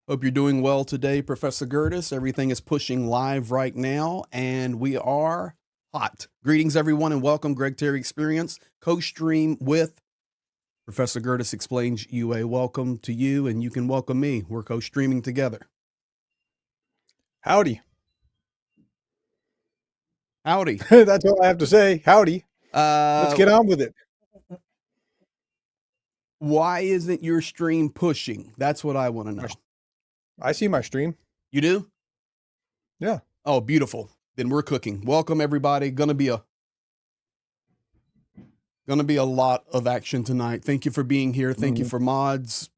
Hope you're doing well today, Professor Gertis. Everything is pushing live right now, and we are hot. Greetings, everyone, and welcome, Greg Terry Experience, co-stream with Professor Gertis Explains UA. Welcome to you, and you can welcome me. We're co-streaming together. Howdy. Howdy. That's all I have to say. Howdy. Let's get on with it. Why isn't your stream pushing? That's what I want to know. I see my stream. You do? Yeah. Oh, beautiful. Then we're cooking. Welcome, everybody. Gonna be a lot of action tonight. Thank you for being here. Thank you for mods,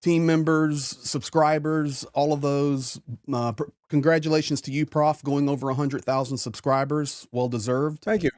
team members, subscribers, all of those. Congratulations to you, Prof, going over 100,000 subscribers. Well deserved. Thank you.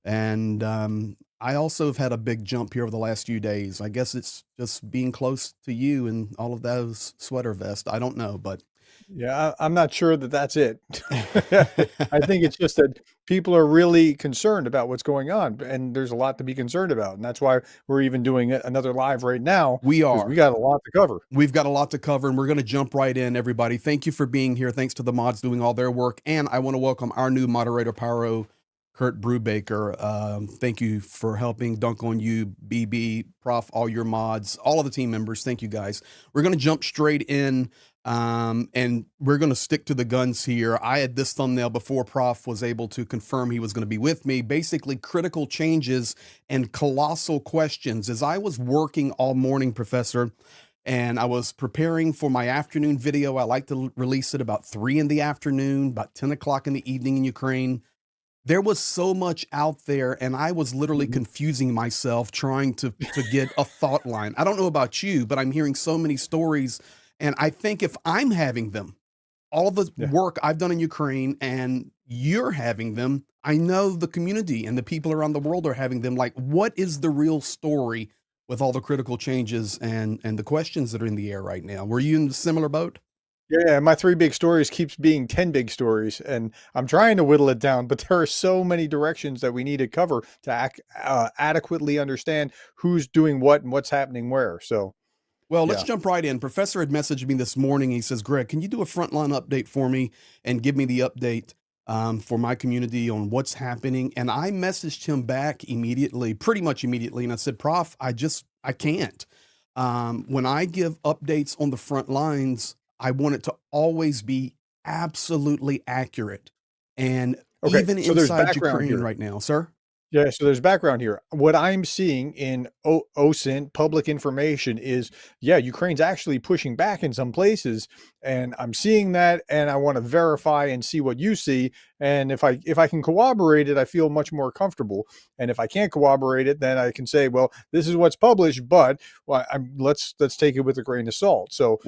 And I also have had a big jump here over the last few days. I guess it's just being close to you and all of those sweater vests. I don't know, but yeah, I'm not sure that that's it. I think it's just that people are really concerned about what's going on, and there's a lot to be concerned about. And that's why we're even doing another live right now. We are. We got a lot to cover. We've got a lot to cover, and we're going to jump right in, everybody. Thank you for being here. Thanks to the mods doing all their work. And I want to welcome our new moderator, Pyro Kurt Brubaker. Thank you for helping. Dunk on you, BB, Prof, all your mods, all of the team members. Thank you, guys. We're going to jump straight in, and we're going to stick to the guns here. I had this thumbnail before Prof was able to confirm he was going to be with me. Basically, critical changes and colossal questions. As I was working all morning, Professor, and I was preparing for my afternoon video, I like to release it about 3 in the afternoon, about 10 o'clock in the evening in Ukraine. There was so much out there, and I was literally confusing myself trying to get a thought line. I don't know about you, but I'm hearing so many stories, and I think if I'm having them, all the work I've done in Ukraine, and you're having them, I know the community and the people around the world are having them. Like, what is the real story with all the critical changes and the questions that are in the air right now? Were you in a similar boat? Yeah, my 3 big stories keeps being 10 big stories, and I'm trying to whittle it down, but there are so many directions that we need to cover to adequately understand who's doing what and what's happening where. So, well, let's jump right in. Professor had messaged me this morning. He says, Greg, can you do a frontline update for me and give me the update for my community on what's happening? And I messaged him back immediately, pretty much immediately. And I said, Prof, I can't. When I give updates on the front lines, I want it to always be absolutely accurate. And even inside Ukraine right now, sir. Yeah, so there's background here. What I'm seeing in OSINT public information is, Ukraine's actually pushing back in some places, and I'm seeing that, and I want to verify and see what you see. And if I can corroborate it, I feel much more comfortable. And if I can't corroborate it, then I can say, well, this is what's published, but let's take it with a grain of salt. So,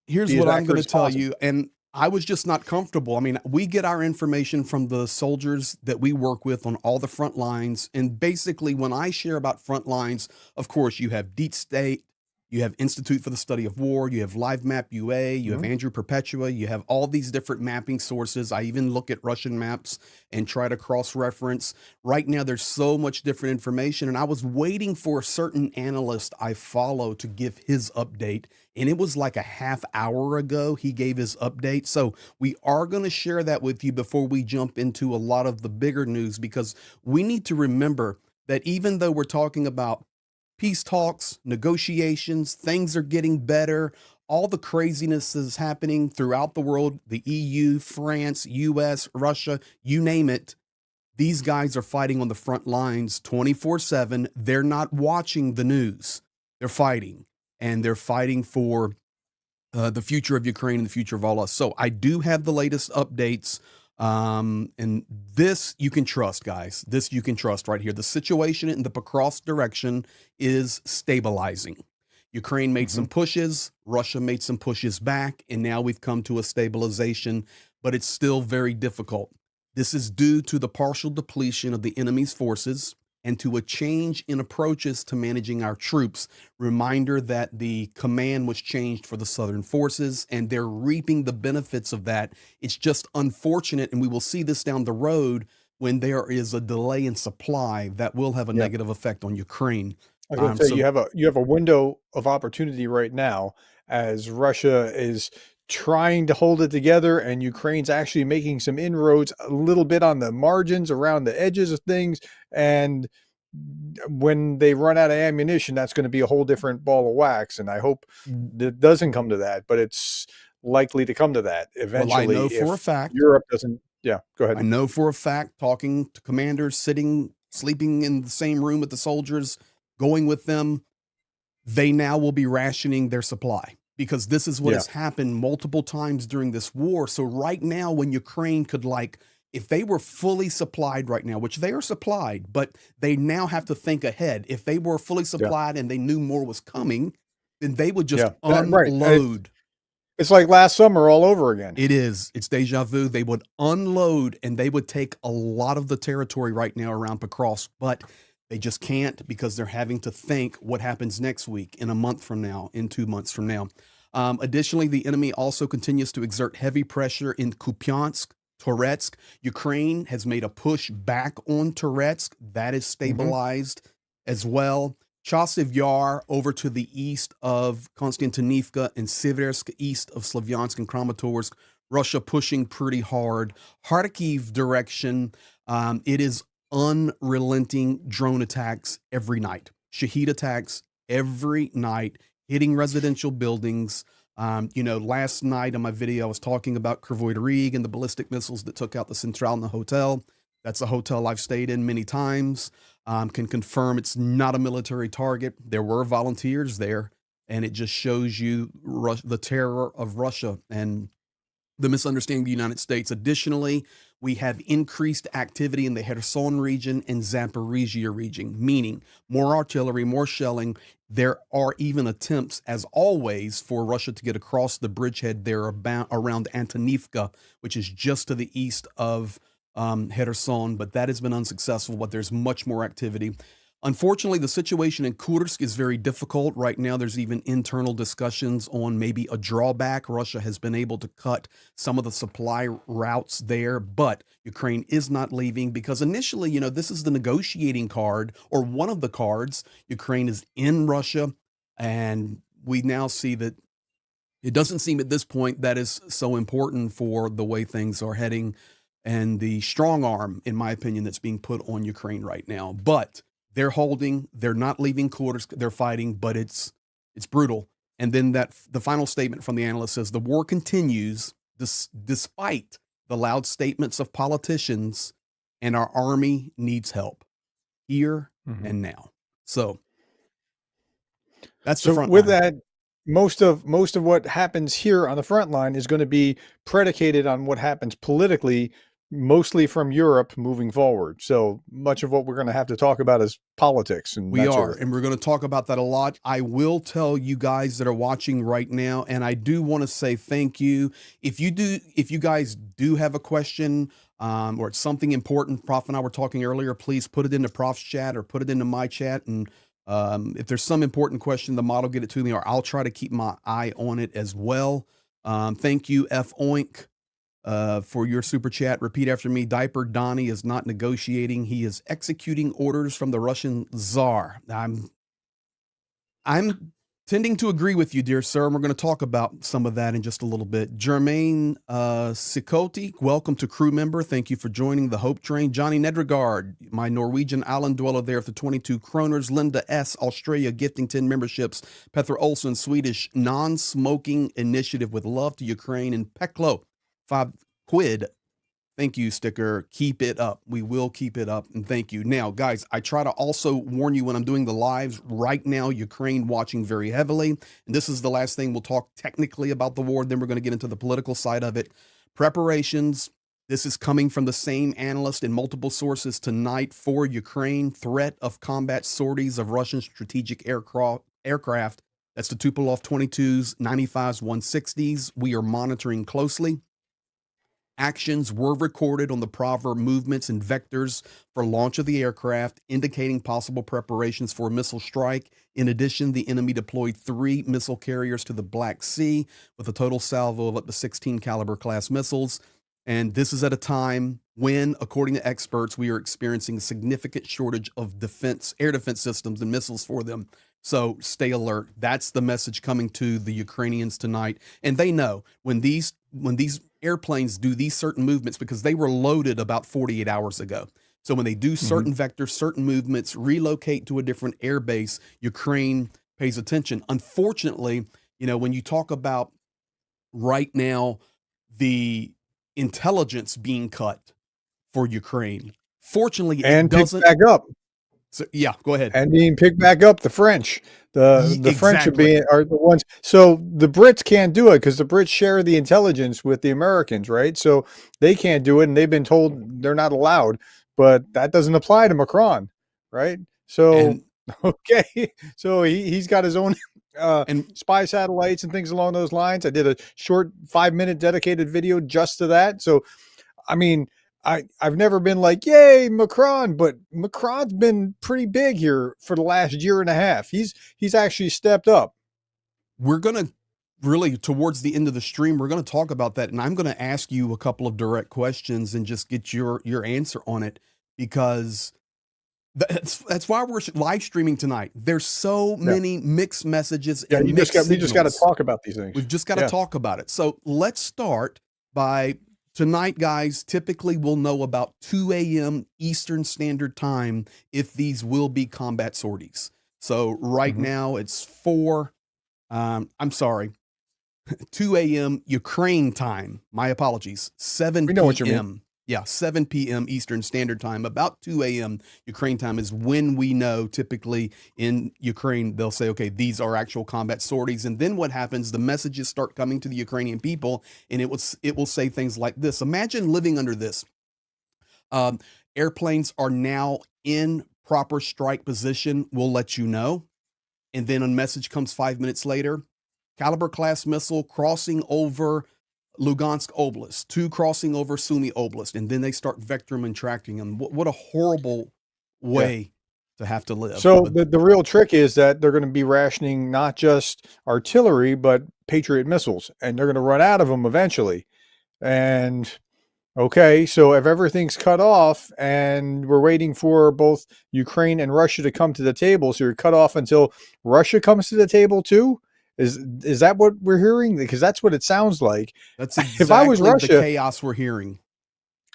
here's what I'm going to tell you, and I was just not comfortable. I mean, we get our information from the soldiers that we work with on all the front lines. And basically, when I share about front lines, of course, you have Deep State, you have Institute for the Study of War, you have Live Map UA, you have Andrew Perpetua, you have all these different mapping sources. I even look at Russian maps and try to cross-reference. Right now, there's so much different information, and I was waiting for a certain analyst I follow to give his update, and it was like a half hour ago he gave his update. So we are going to share that with you before we jump into a lot of the bigger news, because we need to remember that even though we're talking about peace talks, negotiations, things are getting better, all the craziness is happening throughout the world, the EU, France, US, Russia, you name it. These guys are fighting on the front lines 24/7. They're not watching the news. They're fighting, and they're fighting for the future of Ukraine and the future of all us. So I do have the latest updates. And this you can trust, guys. This you can trust right here. The situation in the Pokrovsk direction is stabilizing. Ukraine made some pushes, Russia made some pushes back, and now we've come to a stabilization, but it's still very difficult. This is due to the partial depletion of the enemy's forces and to a change in approaches to managing our troops. Reminder that the command was changed for the Southern forces, and they're reaping the benefits of that. It's just unfortunate, and we will see this down the road when there is a delay in supply that will have a negative effect on Ukraine. I was going to say, you have a window of opportunity right now, as Russia is trying to hold it together and Ukraine's actually making some inroads a little bit on the margins around the edges of things. And when they run out of ammunition, that's going to be a whole different ball of wax. And I hope it doesn't come to that, but it's likely to come to that eventually. Well, I know for a if fact, Europe doesn't. Yeah, go ahead. I know for a fact, talking to commanders, sleeping in the same room with the soldiers, going with them, they now will be rationing their supply because this is what Yeah. has happened multiple times during this war. So right now, when Ukraine could if they were fully supplied right now, which they are supplied, but they now have to think ahead. If they were fully Yeah. supplied and they knew more was coming, then they would just Yeah. Right. unload. It's like last summer all over again. It is. It's deja vu. They would unload and they would take a lot of the territory right now around Pokrovsk, but they just can't because they're having to think what happens next week, in a month from now, in 2 months from now. Additionally, the enemy also continues to exert heavy pressure in Kupiansk, Toretsk. Ukraine has made a push back on Toretsk. That is stabilized as well. Chasiv Yar over to the east of Konstantinivka and Siversk, east of Slavyansk and Kramatorsk. Russia pushing pretty hard. Kharkiv direction, it is unrelenting drone attacks every night. Shahid attacks every night, hitting residential buildings. Last night on my video, I was talking about Kryvyi Rih and the ballistic missiles that took out the Centralna Hotel. That's a hotel I've stayed in many times. Can confirm it's not a military target. There were volunteers there, and it just shows you the terror of Russia and the misunderstanding of the United States. Additionally, we have increased activity in the Kherson region and Zaporizhia region, meaning more artillery, more shelling. There are even attempts, as always, for Russia to get across the bridgehead there around Antonivka, which is just to the east of Kherson, but that has been unsuccessful, but there's much more activity. Unfortunately, the situation in Kursk is very difficult. Right now, there's even internal discussions on maybe a drawback. Russia has been able to cut some of the supply routes there, but Ukraine is not leaving because initially, this is the negotiating card or one of the cards. Ukraine is in Russia, and we now see that it doesn't seem at this point that is so important for the way things are heading and the strong arm, in my opinion, that's being put on Ukraine right now. But they're holding, they're not leaving Kursk, they're fighting, but it's brutal. And then the final statement from the analyst says the war continues despite the loud statements of politicians, and our army needs help here and now. So that's the front with line. that, most of what happens here on the front line is going to be predicated on what happens politically, mostly from Europe moving forward. So much of what we're going to have to talk about is politics. And we are, and we're going to talk about that a lot. I will tell you guys that are watching right now, and I do want to say thank you. If you guys do have a question, or it's something important, Prof and I were talking earlier, please put it into Prof's chat or put it into my chat. And if there's some important question, the model get it to me, or I'll try to keep my eye on it as well. Thank you, F Oink, for your super chat. Repeat after me. Diaper Donnie is not negotiating. He is executing orders from the Russian Tsar. I'm tending to agree with you, dear sir, and we're going to talk about some of that in just a little bit. Jermaine Sikoti, welcome to crew member. Thank you for joining the Hope Train. Johnny Nedregard, my Norwegian island dweller there for 22 kroners. Linda S., Australia, gifting 10 memberships. Petra Olson, Swedish non-smoking initiative with love to Ukraine. And Peklo, 5 quid. Thank you, sticker. Keep it up. We will keep it up. And thank you. Now, guys, I try to also warn you when I'm doing the lives right now, Ukraine watching very heavily. And this is the last thing we'll talk technically about the war. Then we're going to get into the political side of it. Preparations. This is coming from the same analyst in multiple sources tonight for Ukraine. Threat of combat sorties of Russian strategic aircraft. That's the Tupolev 22s, 95s, 160s. We are monitoring closely. Actions were recorded on the Proverb movements and vectors for launch of the aircraft, indicating possible preparations for a missile strike. In addition, the enemy deployed 3 missile carriers to the Black Sea with a total salvo of up to 16 caliber class missiles. And this is at a time when, according to experts, we are experiencing a significant shortage of air defense systems and missiles for them. So stay alert. That's the message coming to the Ukrainians tonight. And they know when these airplanes do these certain movements, because they were loaded about 48 hours ago. So when they do certain vectors, certain movements, relocate to a different air base, Ukraine pays attention. Unfortunately, when you talk about right now, the intelligence being cut for Ukraine, fortunately, and it doesn't picked back up. So yeah, go ahead. And being picked back up, the French, the French Exactly. are the ones. So the Brits can't do it because the Brits share the intelligence with the Americans, right? So they can't do it, and they've been told they're not allowed. But that doesn't apply to Macron, right? So And okay, so he's got his own and spy satellites and things along those lines. I did a short 5-minute dedicated video just to that. So I mean, I've never been like, yay, Macron, but Macron's been pretty big here for the last year and a half. He's actually stepped up. we're going to really, towards the end of the stream, we're going to talk about that. And I'm going to ask you a couple of direct questions and just get your answer on it, because that's why we're live streaming tonight. There's so many mixed messages. Yeah, and we just got to talk about these things. We've just got to talk about it. So let's start by tonight, guys. Typically, we'll know about 2 a.m. Eastern Standard Time if these will be combat sorties. So right now it's 2 a.m. Ukraine time. My apologies. 7 We know what you mean. p.m. Yeah, 7 p.m. Eastern Standard Time. About 2 a.m. Ukraine time is when we know, typically in Ukraine, they'll say, okay, these are actual combat sorties. And then what happens, the messages start coming to the Ukrainian people, and it will say things like this. Imagine living under this. Airplanes are now in proper strike position. We'll let you know. And then a message comes 5 minutes later. Caliber class missile crossing over Lugansk Oblast, 2 crossing over Sumy Oblast, and then they start vector and tracking them. What a horrible way to have to live. So the real trick is that they're going to be rationing not just artillery, but Patriot missiles, and they're going to run out of them eventually. And okay, so if everything's cut off and we're waiting for both Ukraine and Russia to come to the table, so you're cut off until Russia comes to the table too? Is that what we're hearing? Because that's what it sounds like. That's exactly if I was Russia, the chaos we're hearing.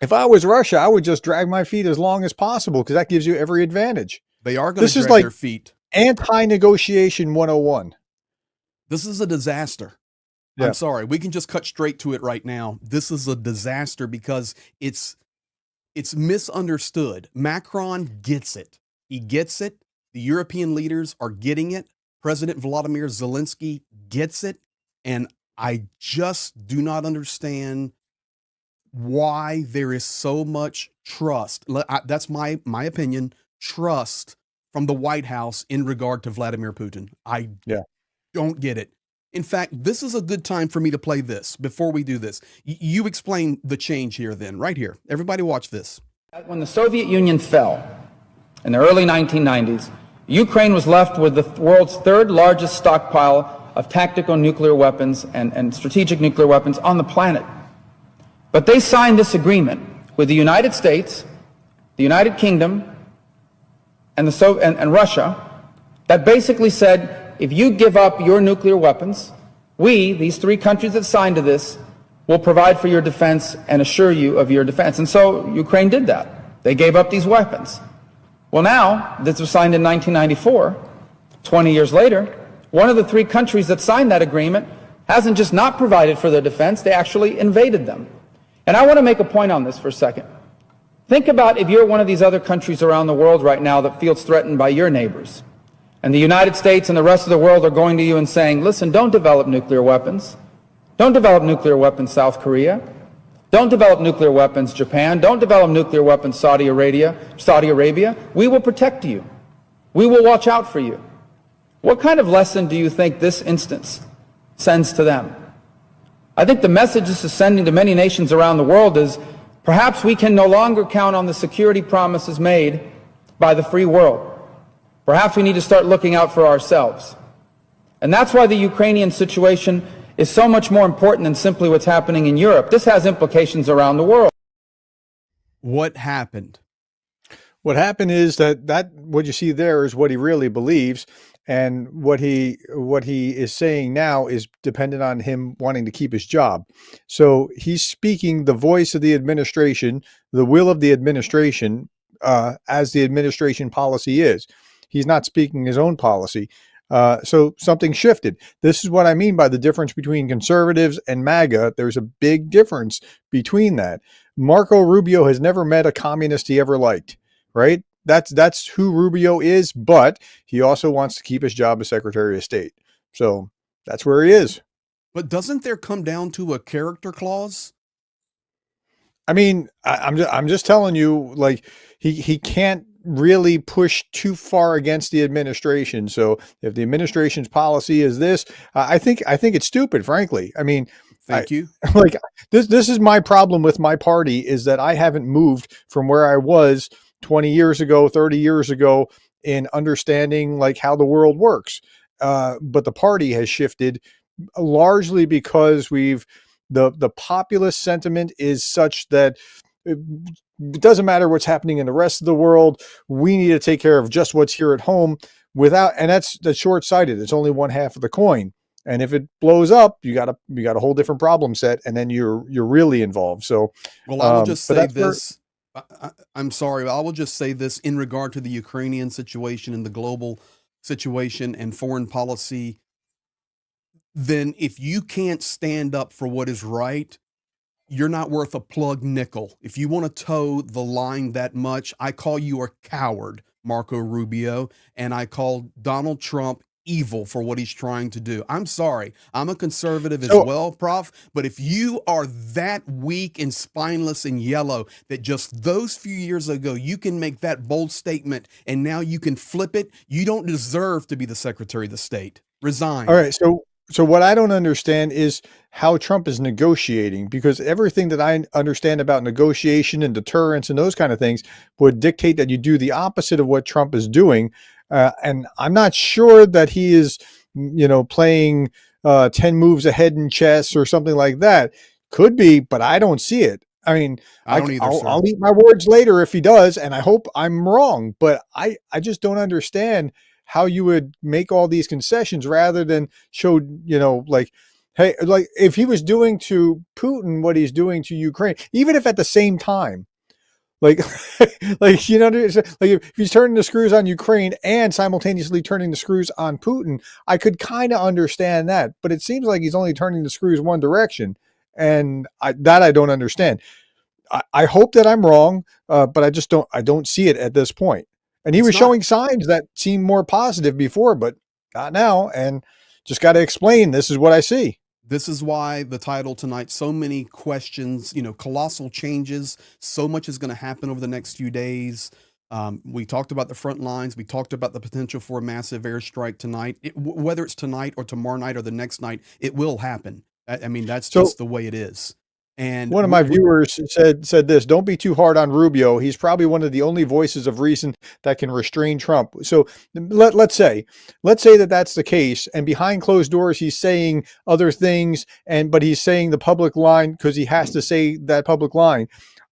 If I was Russia, I would just drag my feet as long as possible, because that gives you every advantage. They are going to drag their feet. Anti-negotiation 101. This is a disaster. Yeah. I'm sorry. We can just cut straight to it right now. This is a disaster because it's misunderstood. Macron gets it. He gets it. The European leaders are getting it. President Volodymyr Zelensky gets it. And I just do not understand why there is so much trust. That's my opinion. Trust from the White House in regard to Vladimir Putin. I don't get it. In fact, this is a good time for me to play this before we do this. You explain the change here then, right here. Everybody watch this. When the Soviet Union fell in the early 1990s, Ukraine was left with the world's 3rd largest stockpile of tactical nuclear weapons and strategic nuclear weapons on the planet. But they signed this agreement with the United States, the United Kingdom, and Russia that basically said, if you give up your nuclear weapons, we, these 3 countries that signed to this, will provide for your defense and assure you of your defense. And so Ukraine did that. They gave up these weapons. Well, now, this was signed in 1994, 20 years later, one of the 3 countries that signed that agreement hasn't just not provided for their defense, they actually invaded them. And I want to make a point on this for a second. Think about if you're one of these other countries around the world right now that feels threatened by your neighbors. And the United States and the rest of the world are going to you and saying, listen, don't develop nuclear weapons. Don't develop nuclear weapons, South Korea. Don't develop nuclear weapons, Japan. Don't develop nuclear weapons, Saudi Arabia. We will protect you. We will watch out for you. What kind of lesson do you think this instance sends to them? I think the message this is sending to many nations around the world is perhaps we can no longer count on the security promises made by the free world. Perhaps we need to start looking out for ourselves. And that's why the Ukrainian situation is so much more important than simply what's happening in Europe. This has implications around the world. What happened? What happened is that what you see there is what he really believes. and what he is saying now is dependent on him wanting to keep his job. So he's speaking the voice of the administration, the will of the administration, as the administration policy is. He's not speaking his own policy. So something shifted. This is what I mean by the difference between conservatives and MAGA. There's a big difference between that. Marco Rubio has never met a communist he ever liked, right? That's who Rubio is, but he also wants to keep his job as Secretary of State. So that's where he is. But doesn't there come down to a character clause? I mean, I'm just telling you, like, he can't really push too far against the administration. So if the administration's policy is this, I think it's stupid, frankly. I mean, Thank you. Like this is my problem with my party, is that I haven't moved from where I was 20 years ago, 30 years ago in understanding like how the world works. But the party has shifted largely because the populist sentiment is such that it doesn't matter what's happening in the rest of the world. We need to take care of just what's here at home and that's short-sighted. It's only one half of the coin. And if it blows up, you got a whole different problem set, and then you're really involved. So, well, I will just say this. I'm sorry. I will just say this in regard to the Ukrainian situation and the global situation and foreign policy. Then if you can't stand up for what is right, you're not worth a plug nickel. If you want to toe the line that much, I call you a coward, Marco Rubio, and I call Donald Trump evil for what he's trying to do. I'm sorry. I'm a conservative as well, Prof. But if you are that weak and spineless and yellow that just those few years ago, you can make that bold statement and now you can flip it, you don't deserve to be the Secretary of the State. Resign. All right. So what I don't understand is how Trump is negotiating, because everything that I understand about negotiation and deterrence and those kind of things would dictate that you do the opposite of what Trump is doing. And I'm not sure that he is, playing 10 moves ahead in chess or something like that. Could be, but I don't see it. I mean, I'll eat my words later if he does, and I hope I'm wrong, but I just don't understand how you would make all these concessions rather than show, like, hey, like if he was doing to Putin what he's doing to Ukraine, even if at the same time, like, like, like if he's turning the screws on Ukraine and simultaneously turning the screws on Putin, I could kind of understand that. But it seems like he's only turning the screws one direction. And I don't understand. I hope that I'm wrong, but I don't see it at this point. And he was showing signs that seemed more positive before, but not now. And just got to explain, this is what I see. This is why the title tonight, so many questions, colossal changes. So much is going to happen over the next few days. We talked about the front lines. We talked about the potential for a massive airstrike tonight. Whether it's tonight or tomorrow night or the next night, it will happen. I mean, that's just the way it is. And one of my viewers said this: don't be too hard on Rubio. He's probably one of the only voices of reason that can restrain Trump. So let's say that that's the case, and behind closed doors he's saying other things, but he's saying the public line because he has to say that public line.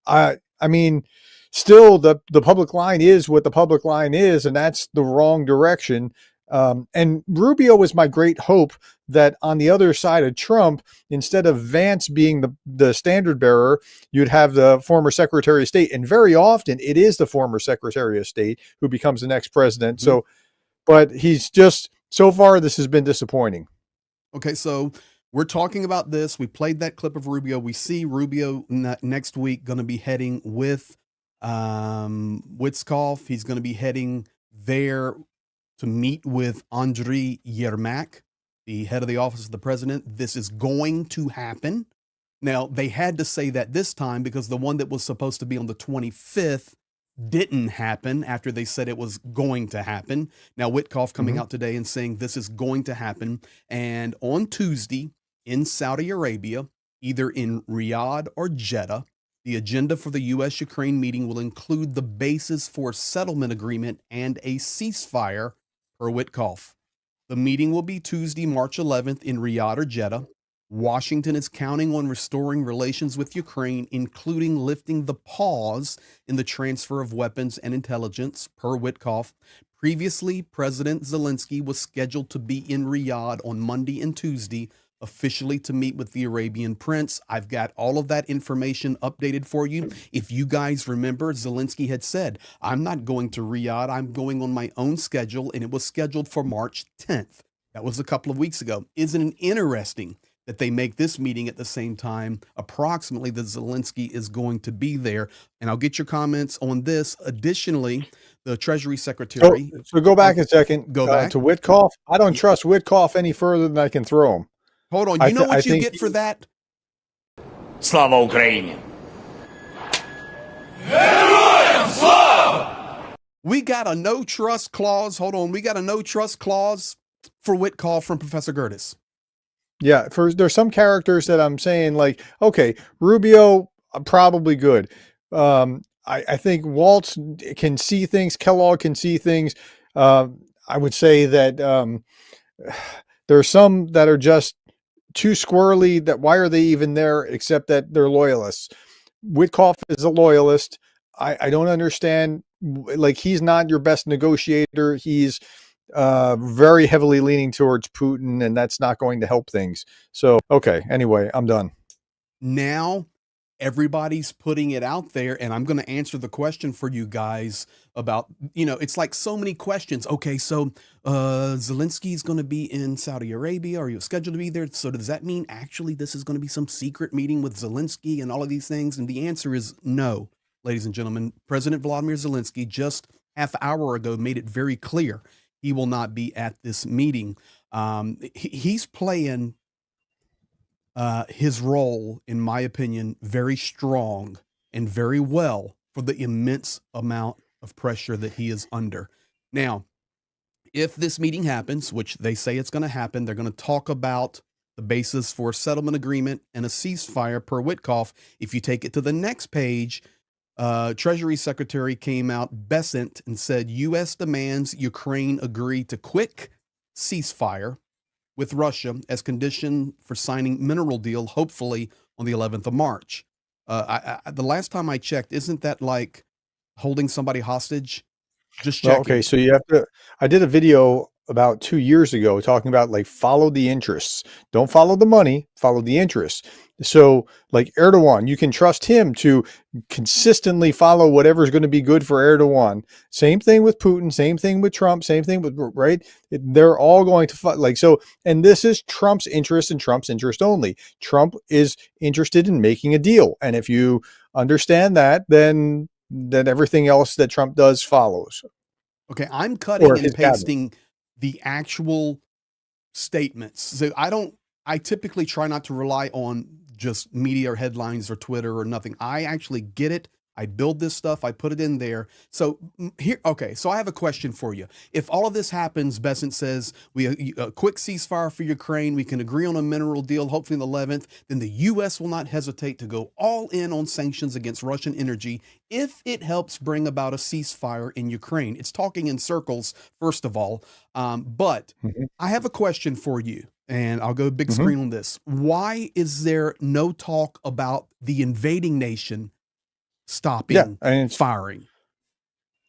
I mean, still the public line is what the public line is, and that's the wrong direction. And Rubio was my great hope that on the other side of Trump, instead of Vance being the standard bearer, you'd have the former Secretary of State. And very often it is the former Secretary of State who becomes the next president. So, but he's just, so far, this has been disappointing. Okay. So we're talking about this. We played that clip of Rubio. We see Rubio next week going to be heading with Witkoff. He's going to be heading there to meet with Andriy Yermak, the head of the office of the president. This is going to happen. Now, they had to say that this time because the one that was supposed to be on the 25th didn't happen after they said it was going to happen. Now, Witkoff coming out today and saying this is going to happen. And on Tuesday in Saudi Arabia, either in Riyadh or Jeddah, the agenda for the U.S.-Ukraine meeting will include the basis for a settlement agreement and a ceasefire, per Witkoff. The meeting will be Tuesday, March 11th in Riyadh or Jeddah. Washington is counting on restoring relations with Ukraine, including lifting the pause in the transfer of weapons and intelligence, per Witkoff. Previously, President Zelensky was scheduled to be in Riyadh on Monday and Tuesday, officially to meet with the Arabian Prince. I've got all of that information updated for you. If you guys remember, Zelensky had said, I'm not going to Riyadh, I'm going on my own schedule, and it was scheduled for March 10th. That was a couple of weeks ago. Isn't it interesting that they make this meeting at the same time, approximately, that Zelensky is going to be there? And I'll get your comments on this. Additionally, the Treasury Secretary. So go back a second. Go back to Witkoff. I don't trust Witkoff any further than I can throw him. Hold on. You know what you get for that? Slava Ukraini. We got a no trust clause. Hold on. We got a no trust clause for Witkoff from Professor Gertis. Yeah. There's some characters that I'm saying, like, okay, Rubio, probably good. I think Waltz can see things. Kellogg can see things. I would say that there are some that are just too squirrely, that why are they even there, except that they're loyalists. Witkoff is a loyalist. I don't understand. Like, he's not your best negotiator. He's very heavily leaning towards Putin, and that's not going to help things. So, okay. Anyway, I'm done. Now everybody's putting it out there, and I'm going to answer the question for you guys about, it's like so many questions. Okay, so Zelensky's going to be in Saudi Arabia. Are you scheduled to be there? So does that mean actually this is going to be some secret meeting with Zelensky and all of these things? And the answer is no, ladies and gentlemen. President Vladimir Zelensky just half hour ago made it very clear he will not be at this meeting. He's playing his role, in my opinion, very strong and very well for the immense amount of pressure that he is under. Now, if this meeting happens, which they say it's going to happen, they're going to talk about the basis for a settlement agreement and a ceasefire per Witkoff. If you take it to the next page, Treasury Secretary came out, Besant, and said, U.S. demands Ukraine agree to quick ceasefire with Russia as condition for signing mineral deal, hopefully on the 11th of March. The last time I checked, isn't that like holding somebody hostage? Just checking. Well, okay, so you have to. I did a video about 2 years ago talking about, like, follow the interests. Don't follow the money, follow the interests. So, like, Erdogan, you can trust him to consistently follow whatever's going to be good for Erdogan. Same thing with Putin, same thing with Trump, same thing with, right? They're all going to like, so, and this is Trump's interest and Trump's interest only. Trump is interested in making a deal. And if you understand that, then everything else that Trump does follows. Okay, I'm cutting and pasting the actual statements. So I typically try not to rely on just media or headlines or Twitter or nothing. I actually get it. I build this stuff. I put it in there. So here, okay. So I have a question for you. If all of this happens, Besant says a quick ceasefire for Ukraine, we can agree on a mineral deal, hopefully on the 11th, then the U.S. will not hesitate to go all in on sanctions against Russian energy if it helps bring about a ceasefire in Ukraine. It's talking in circles, first of all. But I have a question for you, and I'll go big screen on this. Why is there no talk about the invading nation stopping firing?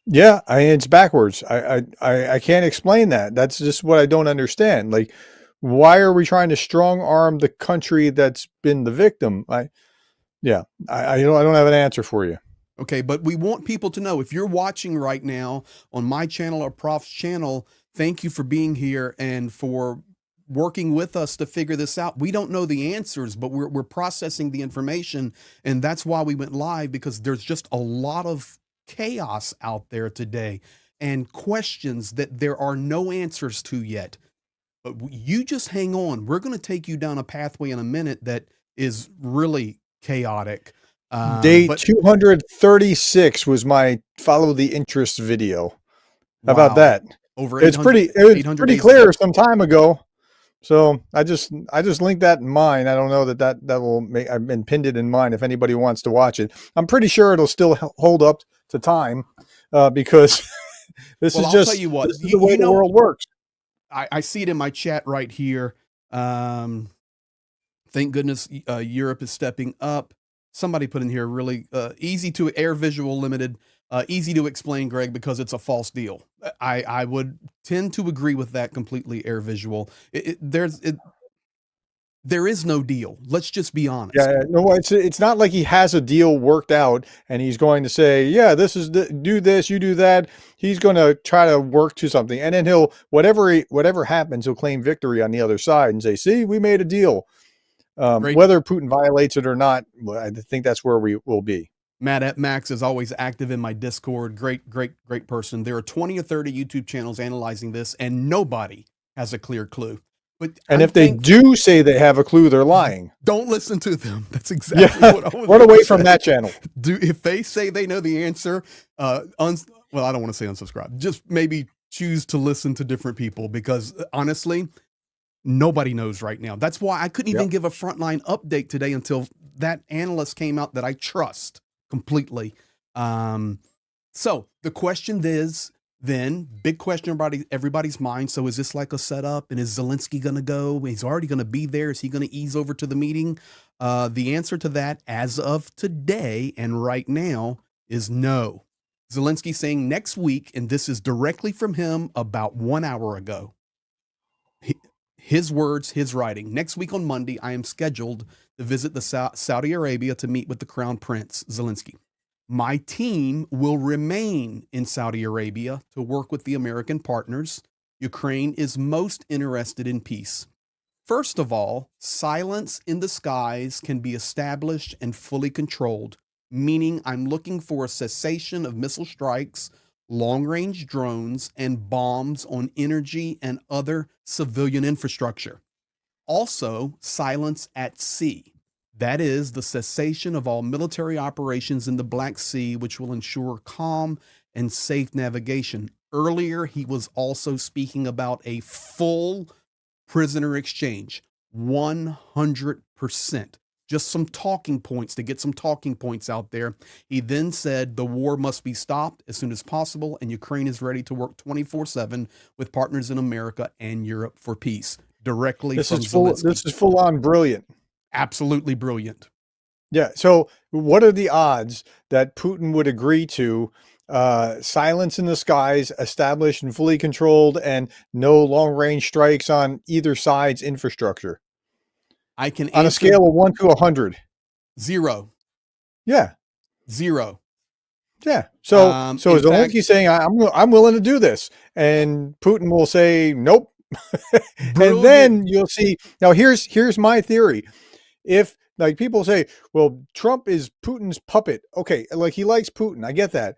Yeah, it's backwards. I can't explain that. That's just what I don't understand. Like, why are we trying to strong arm the country that's been the victim? I don't have an answer for you. Okay, but we want people to know, if you're watching right now on my channel or Prof's channel, thank you for being here and for working with us to figure this out. We don't know the answers, but we're processing the information, and that's why we went live, because there's just a lot of chaos out there today and questions that there are no answers to yet. But you just hang on. We're going to take you down a pathway in a minute that is really chaotic. Day 236 was my follow the interest video. How about that? It was pretty clear some time ago. So I just linked that in mine. I don't know that will make. I've been pinned it in mine. If anybody wants to watch it, I'm pretty sure it'll still hold up to time, because this is just, I'll tell you what, this is the way the world works. I see it in my chat right here. Thank goodness Europe is stepping up. Somebody put in here really easy to air visual limited. Easy to explain, Greg, because it's a false deal. I would tend to agree with that completely, Air Visual. There is no deal. Let's just be honest. Yeah, no, it's not like he has a deal worked out and he's going to say, yeah, this is do this, you do that. He's going to try to work to something, and then he'll whatever happens, he'll claim victory on the other side and say, see, we made a deal. Whether Putin violates it or not, I think that's where we will be. Matt at Max is always active in my Discord. Great person. There are 20 or 30 YouTube channels analyzing this, and nobody has a clear clue. And if they do say they have a clue, they're lying. Don't listen to them. That's exactly what I was Run away from that channel. If they say they know the answer, well, I don't want to say unsubscribe. Just maybe choose to listen to different people, because honestly, nobody knows right now. That's why I couldn't even give a Frontline update today until that analyst came out that I trust completely. So the question is, then, big question about everybody's mind. So is this like a setup? And is Zelensky going to go? He's already going to be there. Is he going to ease over to the meeting? The answer to that, as of today and right now, is no. Zelensky saying next week, and this is directly from him about 1 hour ago. His words, his writing. Next week on Monday, I am scheduled to visit the Saudi Arabia to meet with the Crown Prince, Zelensky. My team will remain in Saudi Arabia to work with the American partners. Ukraine is most interested in peace. First of all, silence in the skies can be established and fully controlled, meaning I'm looking for a cessation of missile strikes, long-range drones, and bombs on energy and other civilian infrastructure. Also, silence at sea. That is the cessation of all military operations in the Black Sea, which will ensure calm and safe navigation. Earlier, he was also speaking about a full prisoner exchange, 100%. Just some talking points to get some talking points out there. He then said the war must be stopped as soon as possible, and Ukraine is ready to work 24/7 with partners in America and Europe for peace. Directly from Zelensky. This is full on brilliant. Absolutely brilliant. Yeah. So what are the odds that Putin would agree to silence in the skies, established and fully controlled, and no long-range strikes on either side's infrastructure? I can on a scale of 1 to 100. 0. Yeah. 0. Yeah. So Zelensky saying, I'm willing to do this, and Putin will say, nope. And then you'll see. Now here's my theory. If, like, people say, well, Trump is Putin's puppet. Okay, like, he likes Putin. I get that.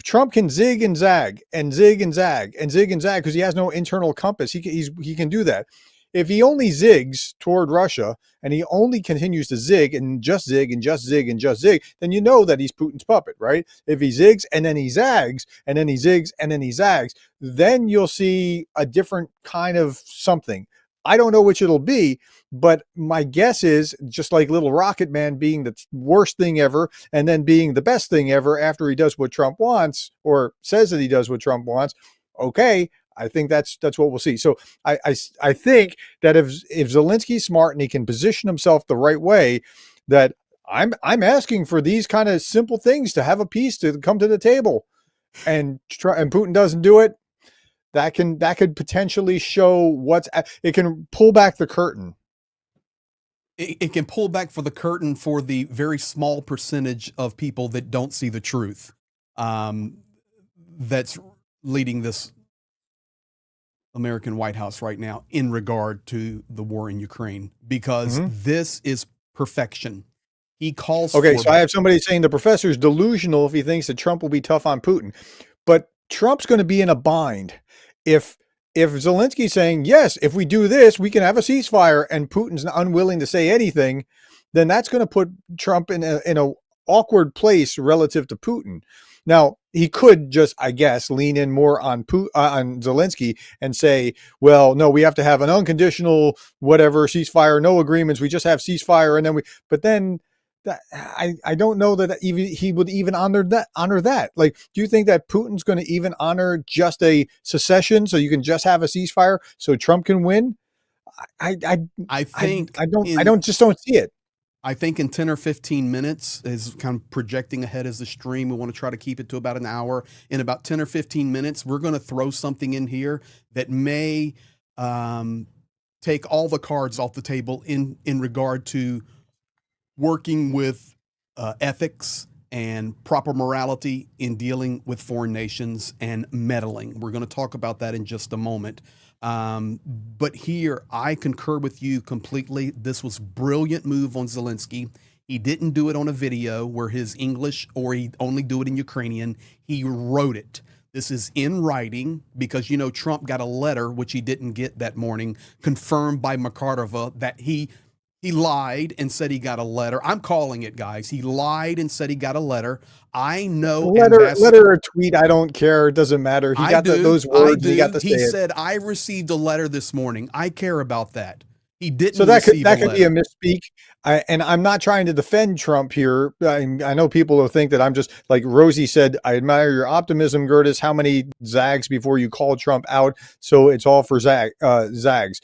Trump can zig and zag and zig and zag and zig and zag because he has no internal compass. He can do that. If he only zigs toward Russia and he only continues to zig and just zig and just zig and just zig, then you know that he's Putin's puppet, right? If he zigs and then he zags and then he zigs and then he zags, then you'll see a different kind of something. I don't know which it'll be, but my guess is, just like Little Rocket Man being the worst thing ever and then being the best thing ever after he does what Trump wants, or says that he does what Trump wants. Okay, I think that's what we'll see. So I think that if Zelensky's smart and he can position himself the right way, that I'm asking for these kind of simple things to have a peace to come to the table, and Putin doesn't do it. That could potentially show it can pull back the curtain. It can pull back for the curtain for the very small percentage of people that don't see the truth. That's leading this American White House right now in regard to the war in Ukraine, because this is perfection. He calls for... Okay, so I have somebody saying the professor's delusional if he thinks that Trump will be tough on Putin. But Trump's going to be in a bind. If Zelensky's saying, yes, if we do this, we can have a ceasefire, and Putin's unwilling to say anything, then that's going to put Trump in a awkward place relative to Putin. Now, he could just, I guess, lean in more on Zelensky and say, well, no, we have to have an unconditional whatever ceasefire, no agreements. We just have ceasefire, and then but then I don't know that he would even honor that. Like, do you think that Putin's going to even honor just a secession so you can just have a ceasefire so Trump can win? I don't see it. I think in 10 or 15 minutes is kind of projecting ahead as the stream. We want to try to keep it to about an hour. In about 10 or 15 minutes, we're going to throw something in here that may take all the cards off the table in regard to working with ethics and proper morality in dealing with foreign nations and meddling. We're going to talk about that in just a moment. But here, I concur with you completely. This was brilliant move on Zelensky. He didn't do it on a video where his English, or he only do it in Ukrainian. He wrote it. This is in writing because, you know, Trump got a letter, which he didn't get that morning, confirmed by Makarova that he lied and said he got a letter. I'm calling it, guys. He lied and said he got a letter. I know. Letter or tweet, I don't care. It doesn't matter. He got those words. He got to say it. He said, I received a letter this morning. I care about that. He didn't. So that could be a misspeak. And I'm not trying to defend Trump here. I know people will think that I'm just, like Rosie said, I admire your optimism, Gertis. How many zags before you call Trump out? So it's all for zags.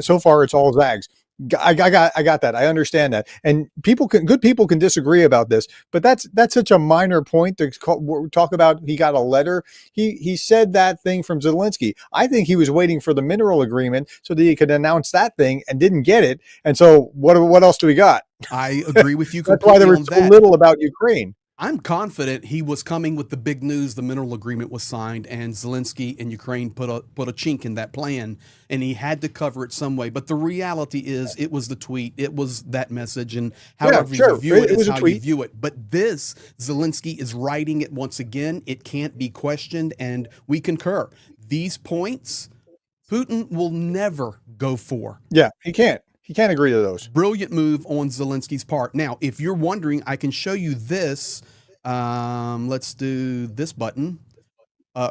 So far, it's all zags. I got that. I understand that. And good people can disagree about this, but that's such a minor point to talk about. He got a letter. He said that thing from Zelensky. I think he was waiting for the mineral agreement so that he could announce that thing and didn't get it. And so what else do we got? I agree with you completely. That's why there was so little about Ukraine. I'm confident he was coming with the big news. The mineral agreement was signed, and Zelensky and Ukraine put a chink in that plan, and he had to cover it some way. But the reality is, it was the tweet, it was that message, and however you view it is how you view it. But this, Zelensky is writing it once again. It can't be questioned, and we concur. These points, Putin will never go for. Yeah, he can't. He can't agree to those. Brilliant move on Zelensky's part. Now, if you're wondering, I can show you this. Let's do this button.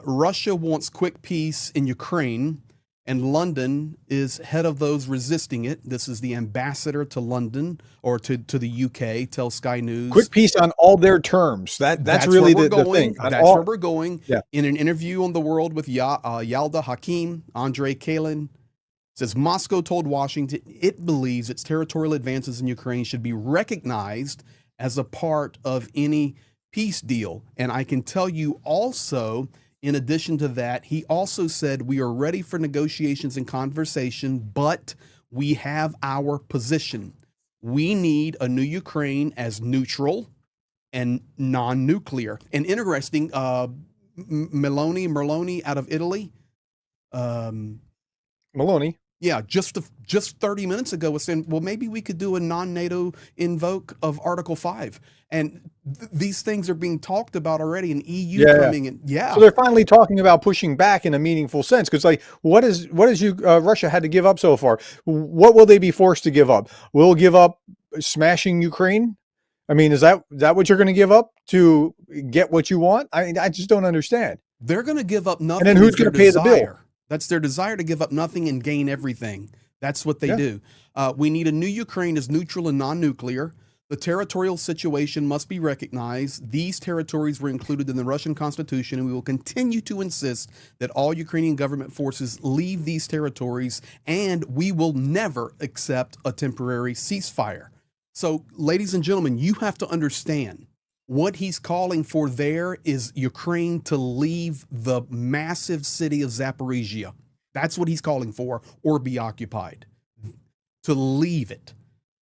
Russia wants quick peace in Ukraine, and London is head of those resisting it. This is the ambassador to London, or to the UK, tells Sky News. Quick peace on all their terms. That's really the thing. That's where we're going. Yeah. In an interview on The World with Yalda Hakim, Andrei Kalin says Moscow told Washington it believes its territorial advances in Ukraine should be recognized as a part of any peace deal. And I can tell you also, in addition to that, he also said we are ready for negotiations and conversation, but we have our position. We need a new Ukraine as neutral and non-nuclear. And interesting, Meloni out of Italy. Meloni. Yeah, just 30 minutes ago was saying, well, maybe we could do a non-NATO invoke of Article 5. And these things are being talked about already in EU coming in. Yeah. So they're finally talking about pushing back in a meaningful sense. Because like, what is Russia had to give up so far? What will they be forced to give up? Will give up smashing Ukraine? I mean, is that what you're going to give up to get what you want? I just don't understand. They're going to give up nothing. And then who's going to pay the bill? That's their desire to give up nothing and gain everything. That's what they do. We need a new Ukraine as neutral and non-nuclear. The territorial situation must be recognized. These territories were included in the Russian Constitution, and we will continue to insist that all Ukrainian government forces leave these territories, and we will never accept a temporary ceasefire. So, ladies and gentlemen, you have to understand, what he's calling for there is Ukraine to leave the massive city of Zaporizhia. That's what he's calling for, or be occupied. To leave it.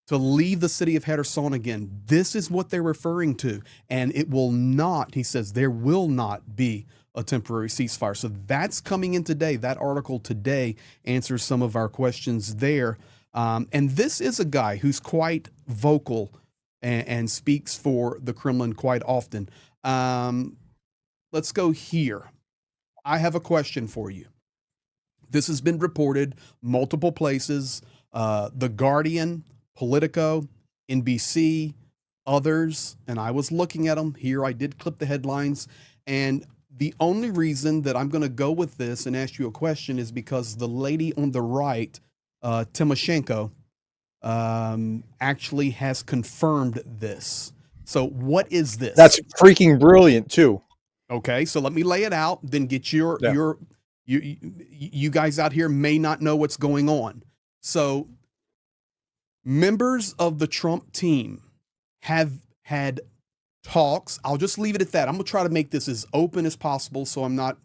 To leave the city of Kherson again. This is what they're referring to. And it will not, he says, there will not be a temporary ceasefire. So that's coming in today. That article today answers some of our questions there. And this is a guy who's quite vocal and speaks for the Kremlin quite often. Let's go here. I have a question for you. This has been reported multiple places. The Guardian, Politico, NBC, others, and I was looking at them. Here I did clip the headlines. And the only reason that I'm going to go with this and ask you a question is because the lady on the right, Tymoshenko, actually has confirmed this. So what is this? That's freaking brilliant too. Okay, so let me lay it out, then get you guys out here may not know what's going on. So Members of the Trump team have had talks. I'll just leave it at that. I'm going to try to make this as open as possible so I'm not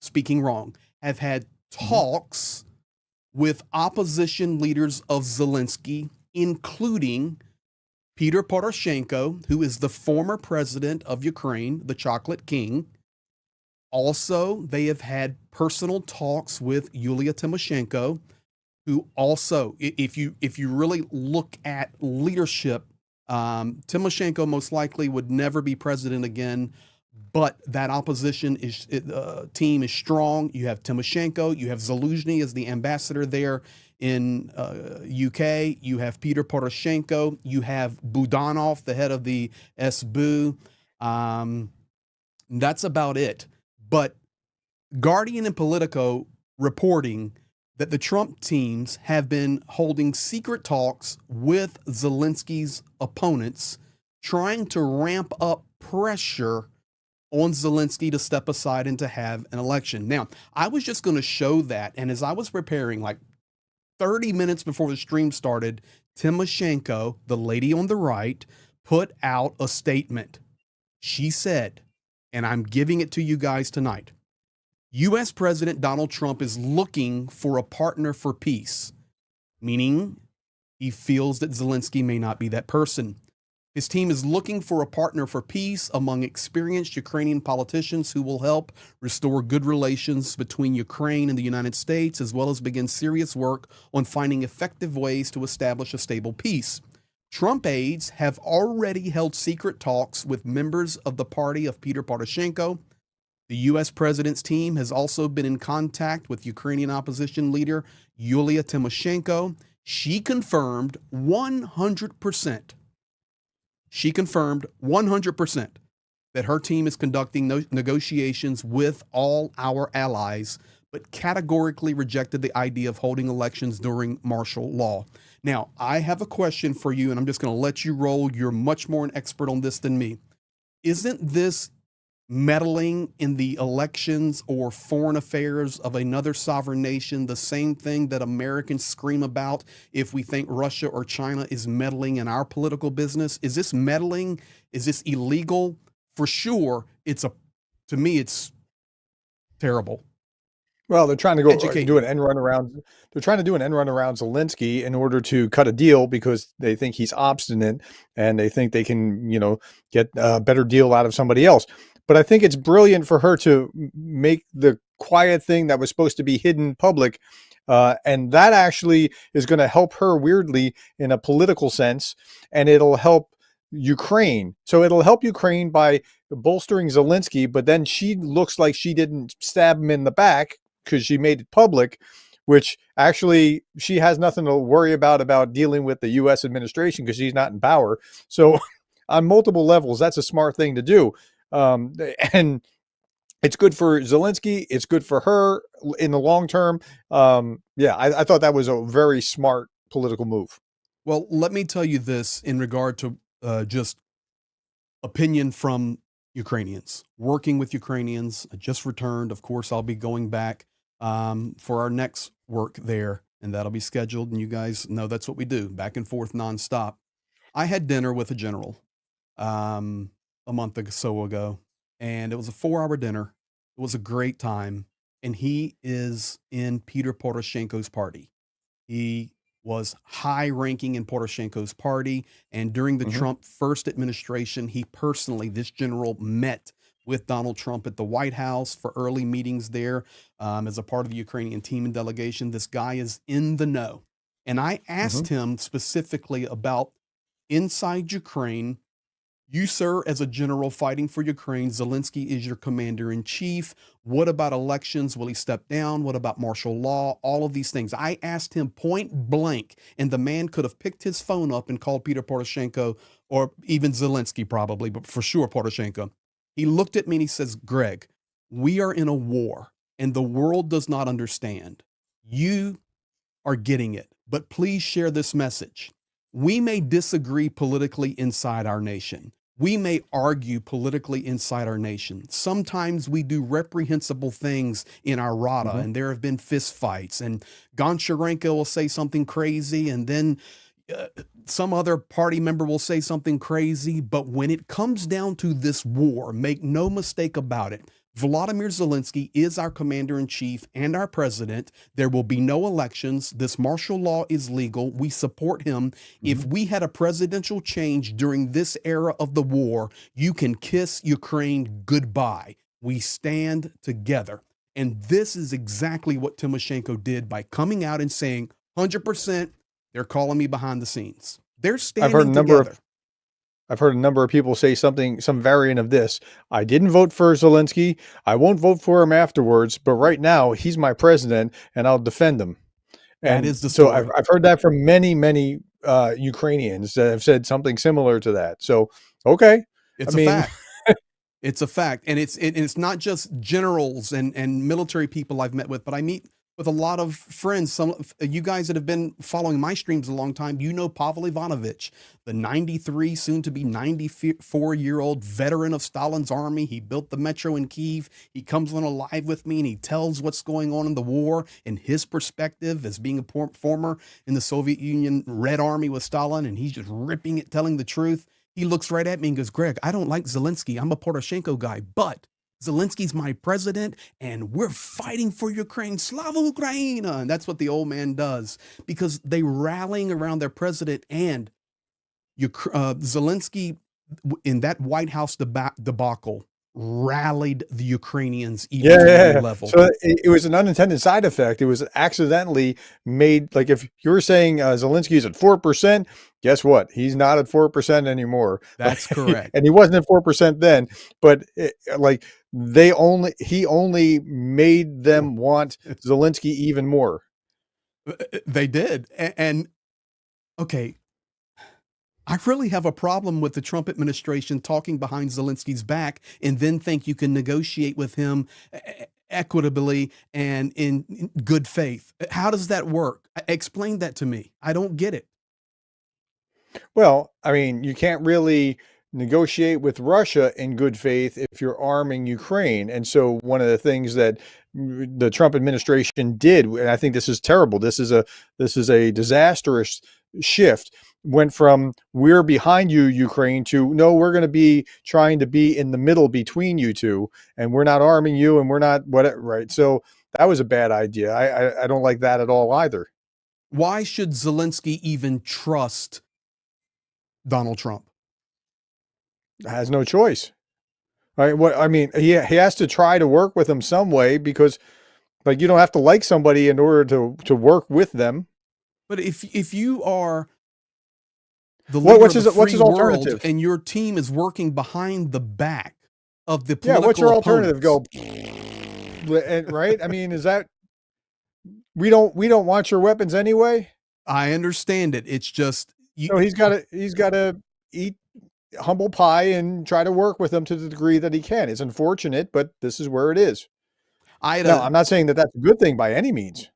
speaking wrong. Have had talks with opposition leaders of Zelensky, including Peter Poroshenko, who is the former president of Ukraine, the Chocolate King. Also, they have had personal talks with Yulia Tymoshenko, who also, if you really look at leadership, Tymoshenko most likely would never be president again, but that opposition team is strong. You have Tymoshenko, you have Zaluzhny as the ambassador there in UK, you have Peter Poroshenko, you have Budanov, the head of the SBU. That's about it. But Guardian and Politico reporting that the Trump teams have been holding secret talks with Zelensky's opponents, trying to ramp up pressure on Zelensky to step aside and to have an election. Now, I was just going to show that, and as I was preparing, like 30 minutes before the stream started, Tymoshenko, the lady on the right, put out a statement. She said, and I'm giving it to you guys tonight, U.S. President Donald Trump is looking for a partner for peace, meaning he feels that Zelensky may not be that person. His team is looking for a partner for peace among experienced Ukrainian politicians who will help restore good relations between Ukraine and the United States, as well as begin serious work on finding effective ways to establish a stable peace. Trump aides have already held secret talks with members of the party of Peter Poroshenko. The U.S. president's team has also been in contact with Ukrainian opposition leader Yulia Tymoshenko. She confirmed 100%. She confirmed 100% that her team is conducting negotiations with all our allies, but categorically rejected the idea of holding elections during martial law. Now, I have a question for you, and I'm just going to let you roll. You're much more an expert on this than me. Isn't this meddling in the elections or foreign affairs of another sovereign nation the same thing that Americans scream about if we think Russia or China is meddling in our political business? Is this meddling? Is this illegal? For sure, to me, it's terrible. Well, they're trying to do an end run around. They're trying to do an end run around Zelensky in order to cut a deal because they think he's obstinate and they think they can, get a better deal out of somebody else. But I think it's brilliant for her to make the quiet thing that was supposed to be hidden public. And that actually is going to help her weirdly in a political sense. And it'll help Ukraine. So it'll help Ukraine by bolstering Zelensky. But then she looks like she didn't stab him in the back because she made it public, which actually she has nothing to worry about dealing with the U.S. administration because she's not in power. So on multiple levels, that's a smart thing to do. And it's good for Zelensky. It's good for her in the long term. I thought that was a very smart political move. Well, let me tell you this in regard to just opinion from Ukrainians. Working with Ukrainians, I just returned. Of course, I'll be going back for our next work there, and that'll be scheduled. And you guys know that's what we do, back and forth nonstop. I had dinner with a general a month or so ago, and it was a 4-hour dinner. It was a great time, and he is in Peter Poroshenko's party. He was high ranking in Poroshenko's party, and during the Trump first administration, this general met with Donald Trump at the White House for early meetings there as a part of the Ukrainian team and delegation. This guy is in the know. And I asked him specifically about inside Ukraine. You, sir, as a general fighting for Ukraine, Zelensky is your commander in chief. What about elections? Will he step down? What about martial law? All of these things. I asked him point blank, and the man could have picked his phone up and called Peter Poroshenko or even Zelensky probably, but for sure Poroshenko. He looked at me and he says, Greg, we are in a war and the world does not understand. You are getting it, but please share this message. We may disagree politically inside our nation. We may argue politically inside our nation. Sometimes we do reprehensible things in our Rada, and there have been fist fights, and Goncharenko will say something crazy, and then some other party member will say something crazy, but when it comes down to this war, make no mistake about it, Volodymyr Zelensky is our commander-in-chief and our president. There will be no elections. This martial law is legal. We support him. If we had a presidential change during this era of the war, you can kiss Ukraine goodbye. We stand together. And this is exactly what Tymoshenko did by coming out and saying, 100%, they're calling me behind the scenes. They're standing together. I've heard a number of people say some variant of this. I didn't vote for Zelensky. I won't vote for him afterwards, but right now he's my president and I'll defend him. That is the story. So I've heard that from many Ukrainians that have said something similar to that. So, okay. It's a fact. It's a fact. And it's not just generals and military people I've met with, but I meet with a lot of friends. Some of you guys that have been following my streams a long time, you know Pavel Ivanovich, the 93, soon to be 94-year-old veteran of Stalin's army. He built the metro in Kyiv. He comes on a live with me and he tells what's going on in the war and his perspective as being a former in the Soviet Union Red Army with Stalin, and he's just ripping it, telling the truth. He looks right at me and goes, Greg, I don't like Zelensky. I'm a Poroshenko guy, but Zelensky's my president, and we're fighting for Ukraine. Slava Ukraina! And that's what the old man does, because they rallying around their president. And Zelensky, in that White House debacle, rallied the Ukrainians even to another level. So it was an unintended side effect. It was accidentally made. Like if you were saying Zelensky's at 4%, guess what? He's not at 4% anymore. That's correct. And he wasn't at 4% then, but he only made them want Zelensky even more. They did. And okay, I really have a problem with the Trump administration talking behind Zelensky's back and then think you can negotiate with him equitably and in good faith. How does that work? Explain that to me. I don't get it. Well, I mean, you can't really negotiate with Russia in good faith if you're arming Ukraine. And so one of the things that the Trump administration did, and I think this is terrible, this is a disastrous shift, went from we're behind you, Ukraine, to no, we're going to be trying to be in the middle between you two, and we're not arming you and we're not whatever, right? So that was a bad idea. I don't like that at all either. Why should Zelensky even trust Donald Trump? Has no choice. Right? What I mean, he has to try to work with them some way, because like you don't have to like somebody in order to work with them. But if you are the leader of the free world and your team is working behind the back of the political what's your opponents, alternative? Go right? I mean, is that we don't want your weapons anyway? I understand it. It's just so he's got to eat humble pie and try to work with them to the degree that he can. It's unfortunate, but this is where it is. I'm not saying that that's a good thing by any means.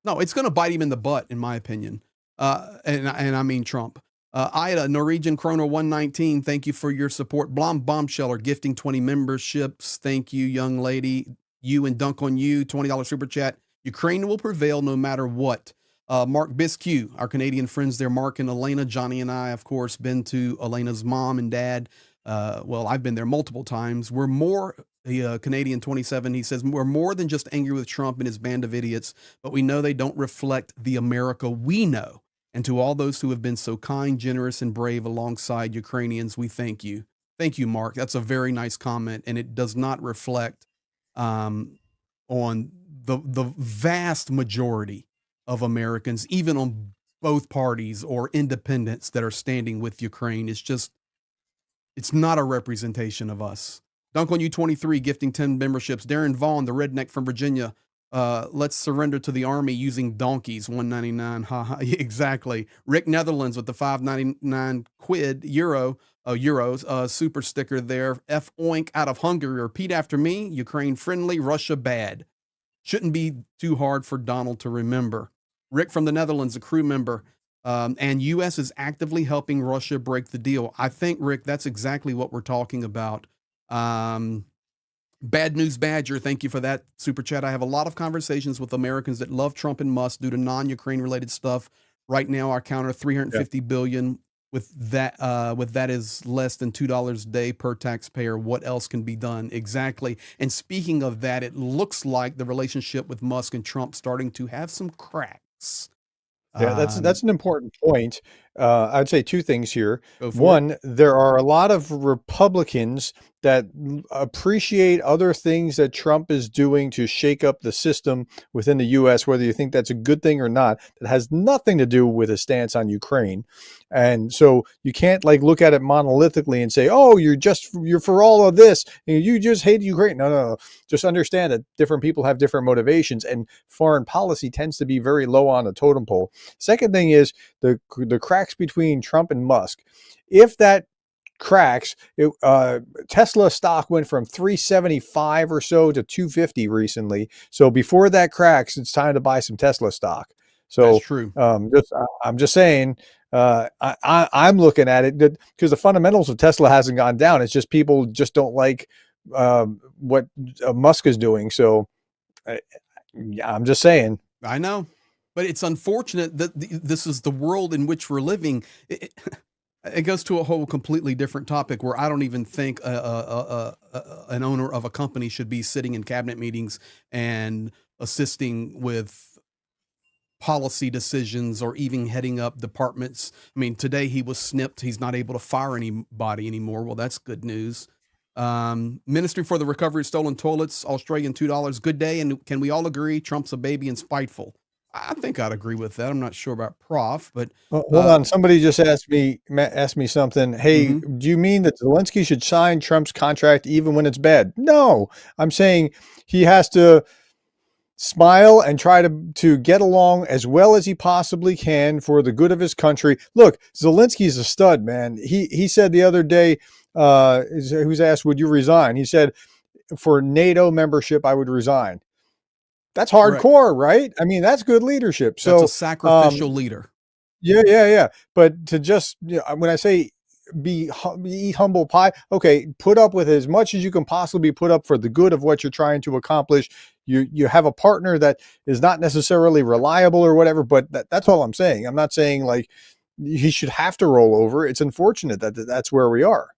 No, it's going to bite him in the butt, in my opinion. And I mean Trump. Ida, Norwegian Chrono 119, thank you for your support. Blom Bombsheller gifting 20 memberships. Thank you, young lady. You and Dunk on You, $20 super chat. Ukraine will prevail no matter what. Mark Bisque, our Canadian friends there, Mark and Elena. Johnny and I, of course, been to Elena's mom and dad. Well, I've been there multiple times. We're more, Canadian 27, he says, we're more than just angry with Trump and his band of idiots, but we know they don't reflect the America we know. And to all those who have been so kind, generous, and brave alongside Ukrainians, we thank you. Thank you, Mark. That's a very nice comment, and it does not reflect on the vast majority of Americans, even on both parties or independents that are standing with Ukraine. It's not a representation of us. Dunk on You 23, gifting 10 memberships. Darren Vaughn, the redneck from Virginia. Let's surrender to the army using donkeys, 199. Haha, exactly. Rick Netherlands with the 599 euros, super sticker there. F oink out of Hungary. Repeat after me. Ukraine friendly, Russia bad. Shouldn't be too hard for Donald to remember. Rick from the Netherlands, a crew member. And U.S. is actively helping Russia break the deal. I think, Rick, that's exactly what we're talking about. Bad News Badger, thank you for that super chat. I have a lot of conversations with Americans that love Trump and Musk due to non-Ukraine related stuff. Right now, our counter 350 billion. With that is less than $2 a day per taxpayer. What else can be done? Exactly. And speaking of that, it looks like the relationship with Musk and Trump starting to have some cracks. Yeah, that's an important point. I'd say two things here. Go for it. One, there are a lot of Republicans that appreciate other things that Trump is doing to shake up the system within the U.S., whether you think that's a good thing or not. That has nothing to do with a stance on Ukraine. And so you can't like look at it monolithically and say, oh, you're for all of this. You just hate Ukraine. No. Just understand that different people have different motivations, and foreign policy tends to be very low on the totem pole. Second thing is the cracks between Trump and Musk. If that cracks, Tesla stock went from 375 or so to 250 recently. So before that cracks, it's time to buy some Tesla stock. So that's true. I'm just saying, I'm looking at it because the fundamentals of Tesla hasn't gone down. It's just people just don't like what Musk is doing. So I'm just saying. I know, but it's unfortunate that this is the world in which we're living. It goes to a whole completely different topic where I don't even think an owner of a company should be sitting in cabinet meetings and assisting with policy decisions or even heading up departments. I mean, today he was snipped. He's not able to fire anybody anymore. Well, that's good news. Ministry for the Recovery of Stolen Toilets, Australian $2. Good day. And can we all agree Trump's a baby and spiteful? I think I'd agree with that. I'm not sure about Prof, but hold on. Somebody just asked me something. Hey, do you mean that Zelensky should sign Trump's contract even when it's bad? No, I'm saying he has to smile and try to get along as well as he possibly can for the good of his country. Look, Zelensky's a stud, man. He said the other day, who's asked, would you resign? He said, for NATO membership, I would resign. That's hardcore, right? I mean, that's good leadership. So that's a sacrificial leader. Yeah. But to just, when I say eat humble pie, okay, put up with as much as you can possibly put up for the good of what you're trying to accomplish. You have a partner that is not necessarily reliable or whatever, but that's all I'm saying. I'm not saying like he should have to roll over. It's unfortunate that that's where we are.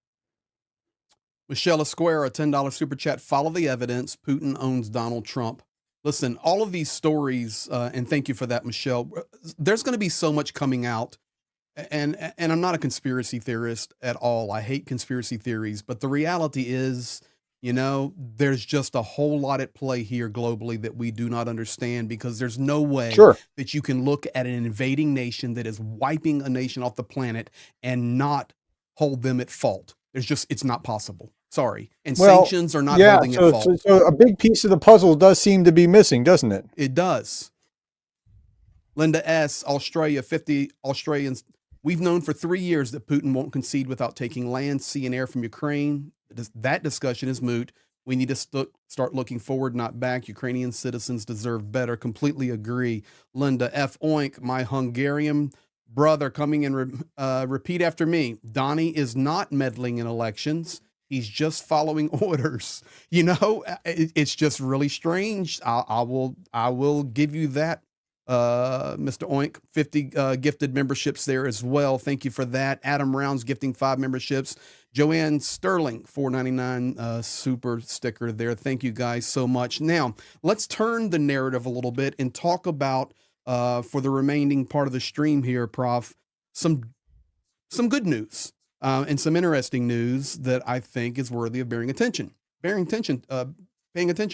Michelle Esquire, a $10 super chat. Follow the evidence. Putin owns Donald Trump. Listen, all of these stories, and thank you for that, Michelle. There's going to be so much coming out, and I'm not a conspiracy theorist at all. I hate conspiracy theories, but the reality is, there's just a whole lot at play here globally that we do not understand, because there's no way that you can look at an invading nation that is wiping a nation off the planet and not hold them at fault. It's not possible. Sorry. And sanctions are not holding at fault. So a big piece of the puzzle does seem to be missing, doesn't it? It does. Linda S., Australia, 50 Australians. We've known for 3 years that Putin won't concede without taking land, sea, and air from Ukraine. That discussion is moot. We need to start looking forward, not back. Ukrainian citizens deserve better. Completely agree. Linda F. Oink, my Hungarian brother, coming in, repeat after me. Donnie is not meddling in elections. He's just following orders. It's just really strange. I will give you that, Mr. Oink. 50 gifted memberships there as well. Thank you for that. Adam Rounds gifting 5 memberships. Joanne Sterling, $4.99 super sticker there. Thank you guys so much. Now, let's turn the narrative a little bit and talk about, for the remaining part of the stream here, Prof, some good news. And some interesting news that I think is worthy of paying attention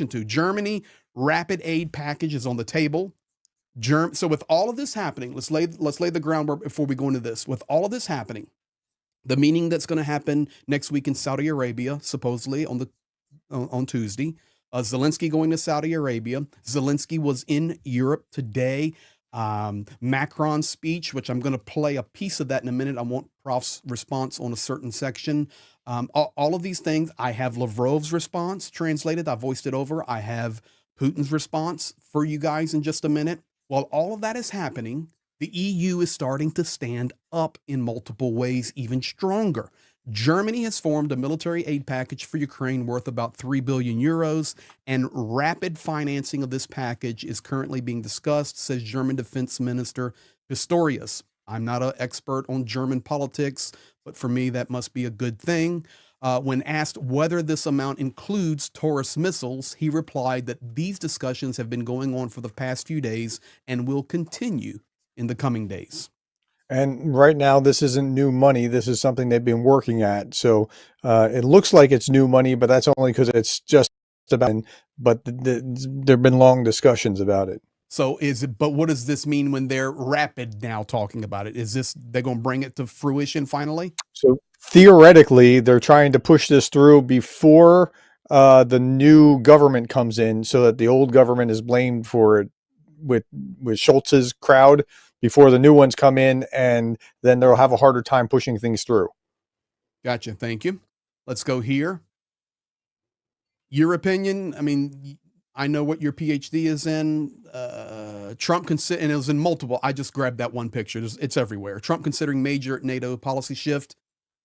to. Germany rapid aid package is on the table. So with all of this happening, let's lay the groundwork before we go into this. With all of this happening, the meeting that's going to happen next week in Saudi Arabia, supposedly on Tuesday, Zelensky going to Saudi Arabia. Zelensky was in Europe today. Macron's speech, which I'm going to play a piece of that in a minute. I want Prof's response on a certain section. All of these things. I have Lavrov's response translated. I voiced it over. I have Putin's response for you guys in just a minute. While all of that is happening, the EU is starting to stand up in multiple ways, even stronger. Germany has formed a military aid package for Ukraine worth about 3 billion euros, and rapid financing of this package is currently being discussed, says German Defense Minister Pistorius. I'm not an expert on German politics, but for me, that must be a good thing. When asked whether this amount includes Taurus missiles, he replied that these discussions have been going on for the past few days and will continue in the coming days. And right now, this isn't new money. This is something they've been working at. So it looks like it's new money, but that's only because it's just about. But there have been long discussions about it. So but what does this mean when they're rapid now talking about it? Is this, they're going to bring it to fruition finally? So theoretically, they're trying to push this through before the new government comes in, so that the old government is blamed for it with Schultz's crowd before the new ones come in, and then they'll have a harder time pushing things through. Gotcha. Thank you. Let's go here. Your opinion? I mean, I know what your PhD is in. Trump and it was in multiple. I just grabbed that one picture. It's everywhere. Trump considering major NATO policy shift.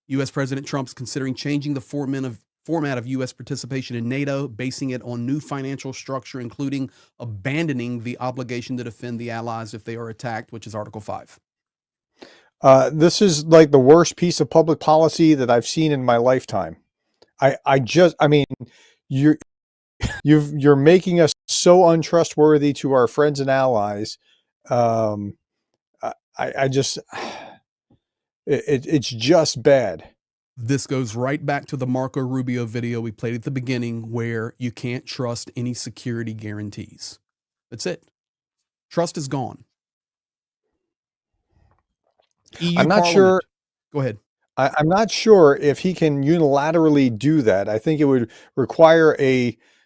U.S. President Trump's considering changing the format of U.S. participation in NATO, basing it on new financial structure, including abandoning the obligation to defend the allies if they are attacked, which is Article 5. This is like the worst piece of public policy that I've seen in my lifetime. I mean, you're making us so untrustworthy to our friends and allies. It's just bad. This goes right back to the Marco Rubio video we played at the beginning, where you can't trust any security guarantees. That's it. Trust is gone. EU I'm not Parliament. sure. Go ahead. I'm not sure if he can unilaterally do that. I think it would require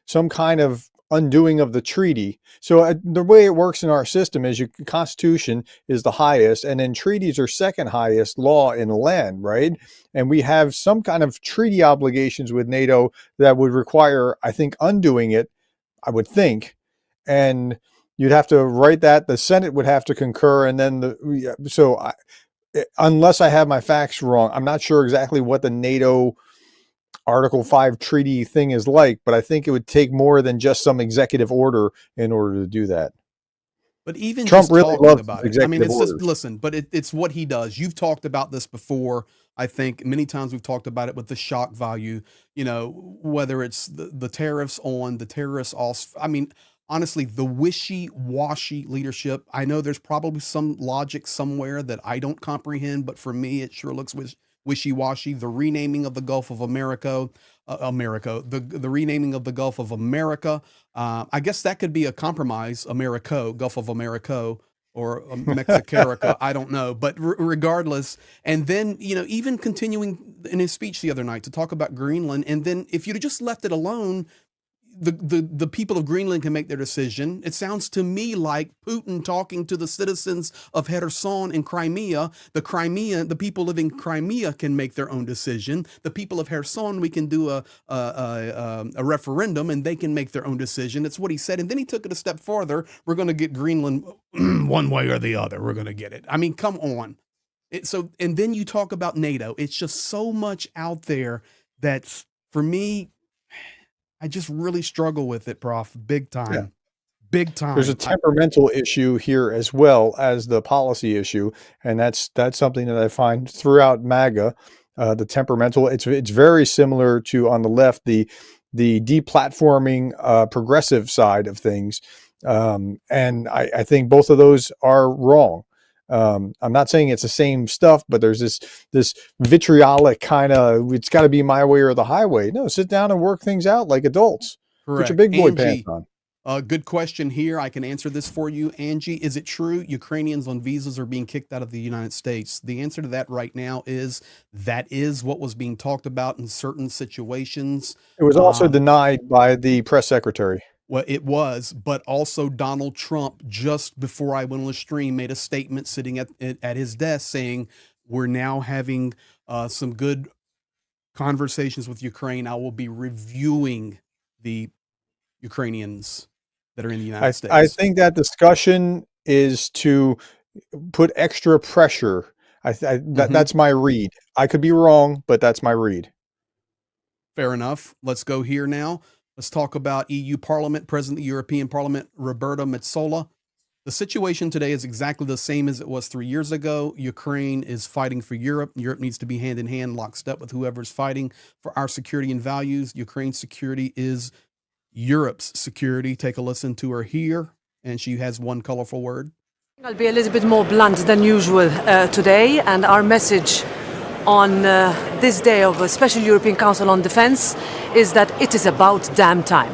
some kind of undoing of the treaty. So the way it works in our system is your constitution is the highest, and then treaties are second highest law in the land, right? And we have some kind of treaty obligations with NATO that would require, I think, undoing it, I would think. And you'd have to write that. The Senate would have to concur. And then unless I have my facts wrong, I'm not sure exactly what the NATO Article 5 treaty thing is like, but I think it would take more than just some executive order in order to do that. But even Trump just really talking loves about it, I executive mean, it's orders. just, listen, but it's what he does. You've talked about this before. I think many times we've talked about it with the shock value, whether it's the tariffs on, the terrorists off. I mean, honestly, the wishy-washy leadership. I know there's probably some logic somewhere that I don't comprehend, but for me, it sure looks wishy-washy. The renaming of the Gulf of America, the renaming of the Gulf of America. I guess that could be a compromise, Gulf of America, or Mexicarica. I don't know, but regardless. And then, even continuing in his speech the other night to talk about Greenland. And then if you'd have just left it alone, the people of Greenland can make their decision. It sounds to me like Putin talking to the citizens of Kherson in Crimea. The people living in Crimea can make their own decision. The people of Kherson, we can do a referendum and they can make their own decision. That's what he said. And then he took it a step farther. We're going to get Greenland one way or the other. We're going to get it. I mean, come on. And then you talk about NATO. It's just so much out there that's, for me, I just really struggle with it, Prof. Big time. Yeah. Big time. There's a temperamental issue here as well as the policy issue. And that's something that I find throughout MAGA, the temperamental. It's very similar to, on the left, the deplatforming progressive side of things. And I think both of those are wrong. I'm not saying it's the same stuff, but there's this vitriolic kind of, it's got to be my way or the highway. No, sit down and work things out like adults. Correct. Put your big boy pants on. Good question here. I can answer this for you, Angie. Is it true Ukrainians on visas are being kicked out of the United States? The answer to that right now is that is what was being talked about in certain situations. It was also denied by the press secretary. Well, it was, but also Donald Trump, just before I went on the stream, made a statement sitting at his desk saying, we're now having some good conversations with Ukraine. I will be reviewing the Ukrainians that are in the United States. I think that discussion is to put extra pressure. That's my read. I could be wrong, but that's my read. Fair enough. Let's go here now. Let's talk about EU Parliament, President of the European Parliament, Roberta Metsola. The situation today is exactly the same as it was 3 years ago. Ukraine is fighting for Europe. Europe needs to be hand in hand, lockstep with whoever's fighting for our security and values. Ukraine's security is Europe's security. Take a listen to her here, and she has one colorful word. I'll be a little bit more blunt than usual today, and our message on this day of a special European Council on Defence is that it is about damn time.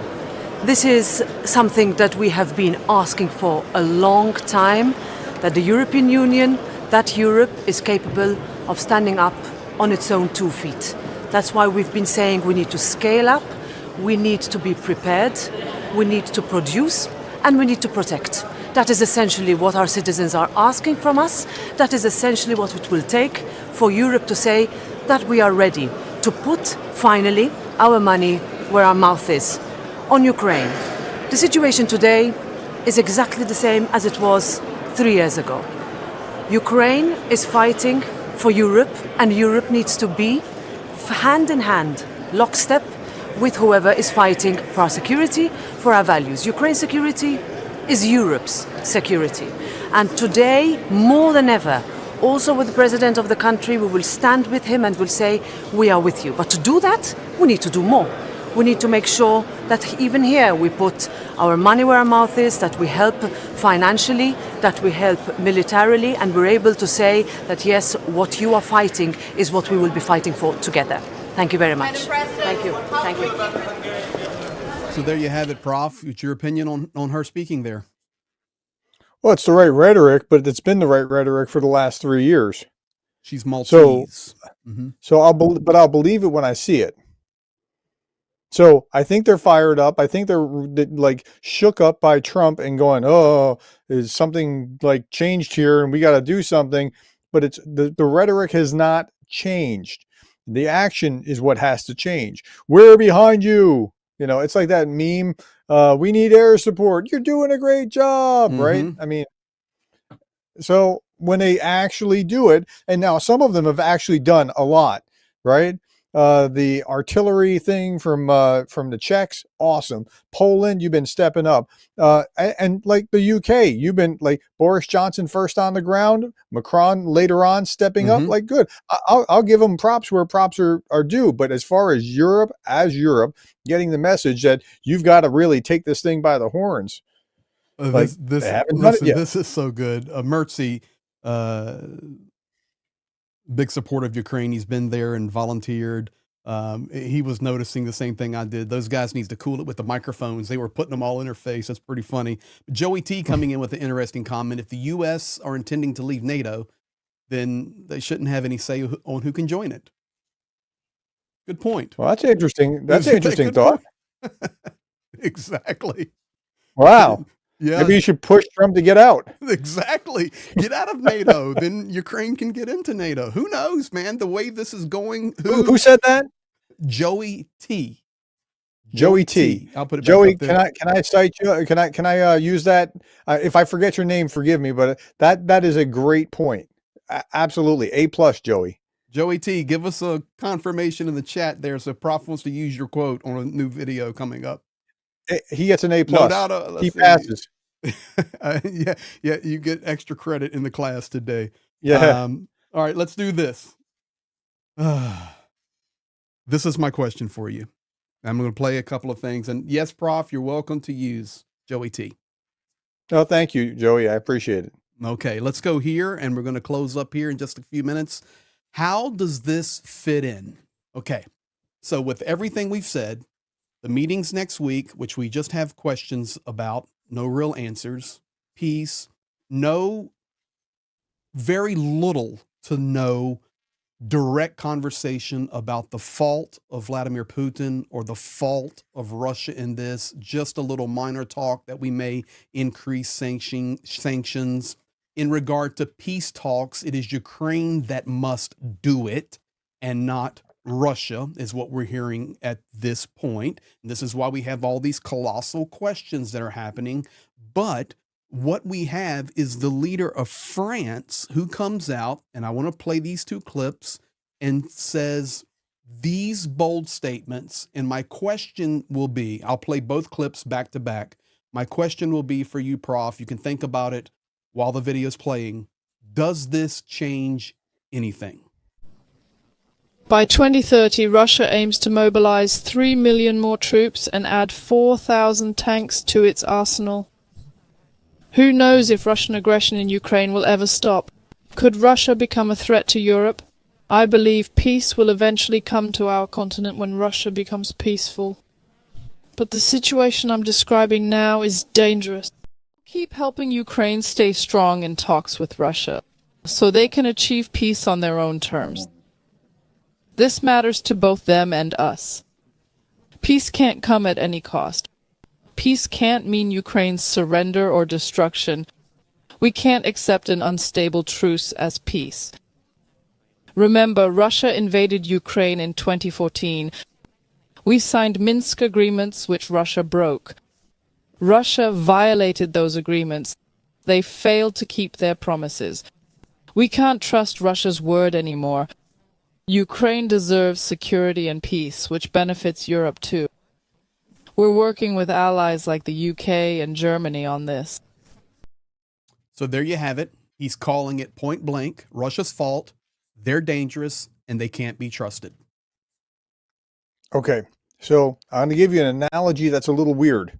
This is something that we have been asking for a long time, that the European Union, that Europe is capable of standing up on its own 2 feet. That's why we've been saying we need to scale up, we need to be prepared, we need to produce, and we need to protect. That is essentially what our citizens are asking from us. That is essentially what it will take for Europe to say that we are ready to put, finally, our money where our mouth is. On Ukraine, the situation today is exactly the same as it was 3 years ago. Ukraine is fighting for Europe, and Europe needs to be hand in hand, lockstep with whoever is fighting for our security, for our values. Ukraine's security is Europe's security. And today, more than ever, also with the president of the country, we will stand with him and will say, we are with you. But to do that, we need to do more. We need to make sure that even here we put our money where our mouth is, that we help financially, that we help militarily, and we're able to say that yes, what you are fighting is what we will be fighting for together. Thank you very much. Thank you. Thank you. So there you have it, Prof. What's your opinion on her speaking there? Well, it's the right rhetoric, but it's been the right rhetoric for the last 3 years. She's Maltese. So I'll believe it when I see it. So I think they're fired up. I think they're like shook up by Trump and going, oh, is something like changed here and we got to do something. But it's the rhetoric has not changed. The action is what has to change. We're behind you. You know, it's like that meme. We need air support. You're doing a great job, right? I mean, so when they actually do it, and now some of them have actually done a lot, right? The artillery thing from the Czechs, awesome. Poland, you've been stepping up. And like the UK, you've been like Boris Johnson first on the ground, Macron later on stepping up, like good. I'll give them props where props are due. But as far as Europe, getting the message that you've got to really take this thing by the horns. This is so good. Mertzi, big supporter of Ukraine. He's been there and volunteered. He was noticing the same thing I did. Those guys needs to cool it with the microphones. They were putting them all in her face. That's pretty funny. Joey T coming in with an interesting comment. If the U.S. are intending to leave NATO, then they shouldn't have any say on who can join it. Good point. Well, that's interesting. That's an interesting thought. Exactly. Wow. Yeah. Maybe you should push Trump to get out. Exactly. Get out of NATO. Then Ukraine can get into NATO. Who knows, man? The way this is going. Who said that? Joey T. Joey T. I'll put it Joey, back up there. can I cite you? Can I use that? If I forget your name, forgive me, but that is a great point. Absolutely. A+, Joey. Joey T, give us a confirmation in the chat there. So Prof wants to use your quote on a new video coming up. He gets an A+. No doubt, he passes. Yeah, you get extra credit in the class today. Yeah. All right, let's do this. This is my question for you. I'm going to play a couple of things. And yes, Prof, you're welcome to use Joey T. Oh, thank you, Joey. I appreciate it. Okay, let's go here, and we're going to close up here in just a few minutes. How does this fit in? Okay, so with everything we've said, the meetings next week, which we just have questions about, no real answers, peace, very little to no direct conversation about the fault of Vladimir Putin or the fault of Russia in this, just a little minor talk that we may increase sanctions. In regard to peace talks, it is Ukraine that must do it and not Russia, is what we're hearing at this point. And this is why we have all these colossal questions that are happening. But what we have is the leader of France who comes out, and I want to play these two clips, and says these bold statements. And my question will be, I'll play both clips back to back. My question will be for you, Prof. You can think about it while the video is playing. Does this change anything? By 2030, Russia aims to mobilize 3 million more troops and add 4,000 tanks to its arsenal. Who knows if Russian aggression in Ukraine will ever stop? Could Russia become a threat to Europe? I believe peace will eventually come to our continent when Russia becomes peaceful. But the situation I'm describing now is dangerous. Keep helping Ukraine stay strong in talks with Russia, so they can achieve peace on their own terms. This matters to both them and us. Peace can't come at any cost. Peace can't mean Ukraine's surrender or destruction. We can't accept an unstable truce as peace. Remember, Russia invaded Ukraine in 2014. We signed Minsk agreements which Russia broke. Russia violated those agreements. They failed to keep their promises. We can't trust Russia's word anymore. Ukraine deserves security and peace, which benefits Europe too. We're working with allies like the UK and Germany on this. So there you have it. He's calling it point blank, Russia's fault. They're dangerous and they can't be trusted. Okay, so I'm going to give you an analogy that's a little weird.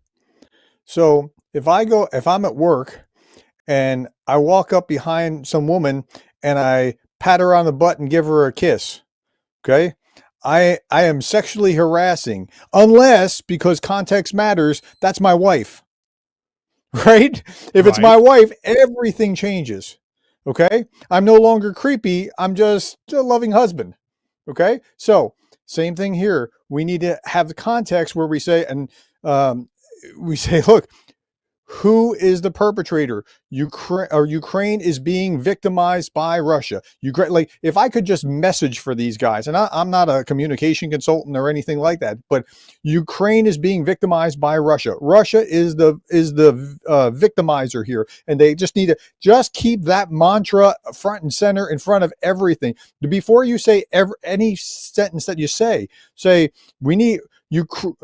So if I'm at work and I walk up behind some woman and I pat her on the butt and give her a kiss, okay, I am sexually harassing, unless, because context matters, that's my wife, right? If it's my wife, everything changes, okay? I'm no longer creepy. I'm just a loving husband, okay? So same thing here. We need to have the context where we say, look, who is the perpetrator? Ukraine is being victimized by Russia. Like, if I could just message for these guys, and I'm not a communication consultant or anything like that, but Ukraine is being victimized by Russia. Russia is the victimizer here, and they just need to just keep that mantra front and center in front of everything. Before you say any sentence that you say we need.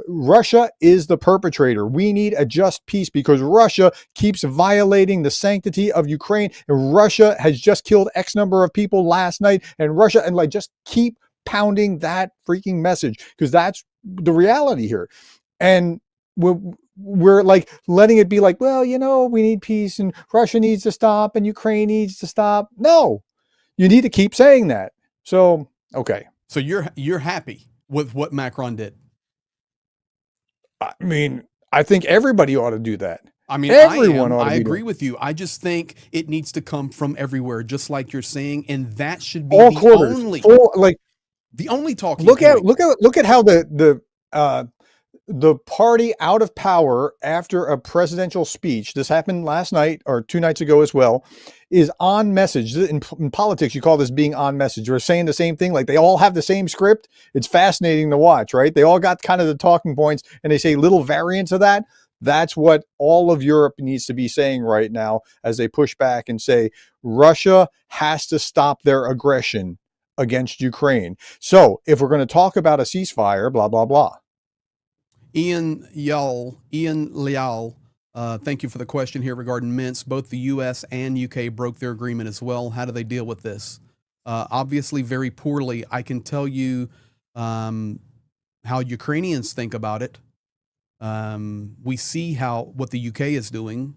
Russia is the perpetrator. We need a just peace because Russia keeps violating the sanctity of Ukraine, and Russia has just killed X number of people last night, and Russia, and like, just keep pounding that freaking message because that's the reality here. And we're like letting it be like, well, we need peace and Russia needs to stop and Ukraine needs to stop. No, you need to keep saying that. So, okay. So you're happy with what Macron did? I mean, I think everybody ought to do that. I mean, everyone ought to. I agree with you. I just think it needs to come from everywhere, just like you're saying, and that should be all quarters. The only talking. Look at how the party out of power after a presidential speech, this happened last night or 2 nights ago as well, is on message. In politics, you call this being on message. We're saying the same thing. Like, they all have the same script. It's fascinating to watch, right? They all got kind of the talking points and they say little variants of that. That's what all of Europe needs to be saying right now as they push back and say, Russia has to stop their aggression against Ukraine. So if we're going to talk about a ceasefire, blah, blah, blah. Ian Leal, thank you for the question here regarding Minsk. Both the U.S. and U.K. broke their agreement as well. How do they deal with this? Obviously, very poorly. I can tell you how Ukrainians think about it. We see what the U.K. is doing.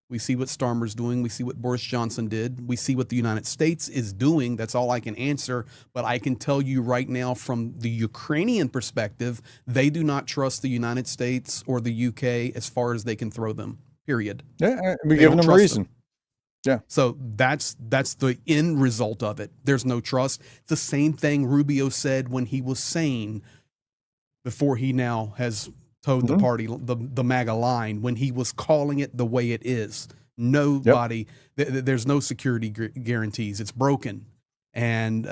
We see what Starmer's doing. We see what Boris Johnson did. We see what the United States is doing. That's all I can answer. But I can tell you right now, from the Ukrainian perspective, they do not trust the United States or the UK as far as they can throw them, period. Yeah, we're giving them a reason. Yeah. So that's the end result of it. There's no trust. It's the same thing Rubio said when he was sane, before he now has towed the party, the MAGA line, when he was calling it the way it is. Nobody, there's no security guarantees. It's broken. And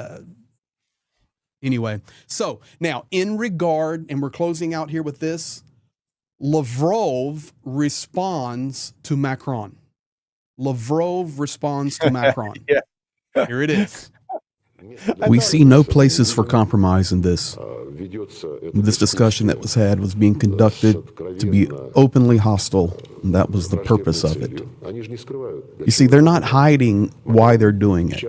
anyway, so now in regard, and we're closing out here with this, Lavrov responds to Macron. Lavrov responds to Macron. Here it is. We see no places for compromise in this. This discussion that was had was being conducted to be openly hostile, and that was the purpose of it. You see, they're not hiding why they're doing it.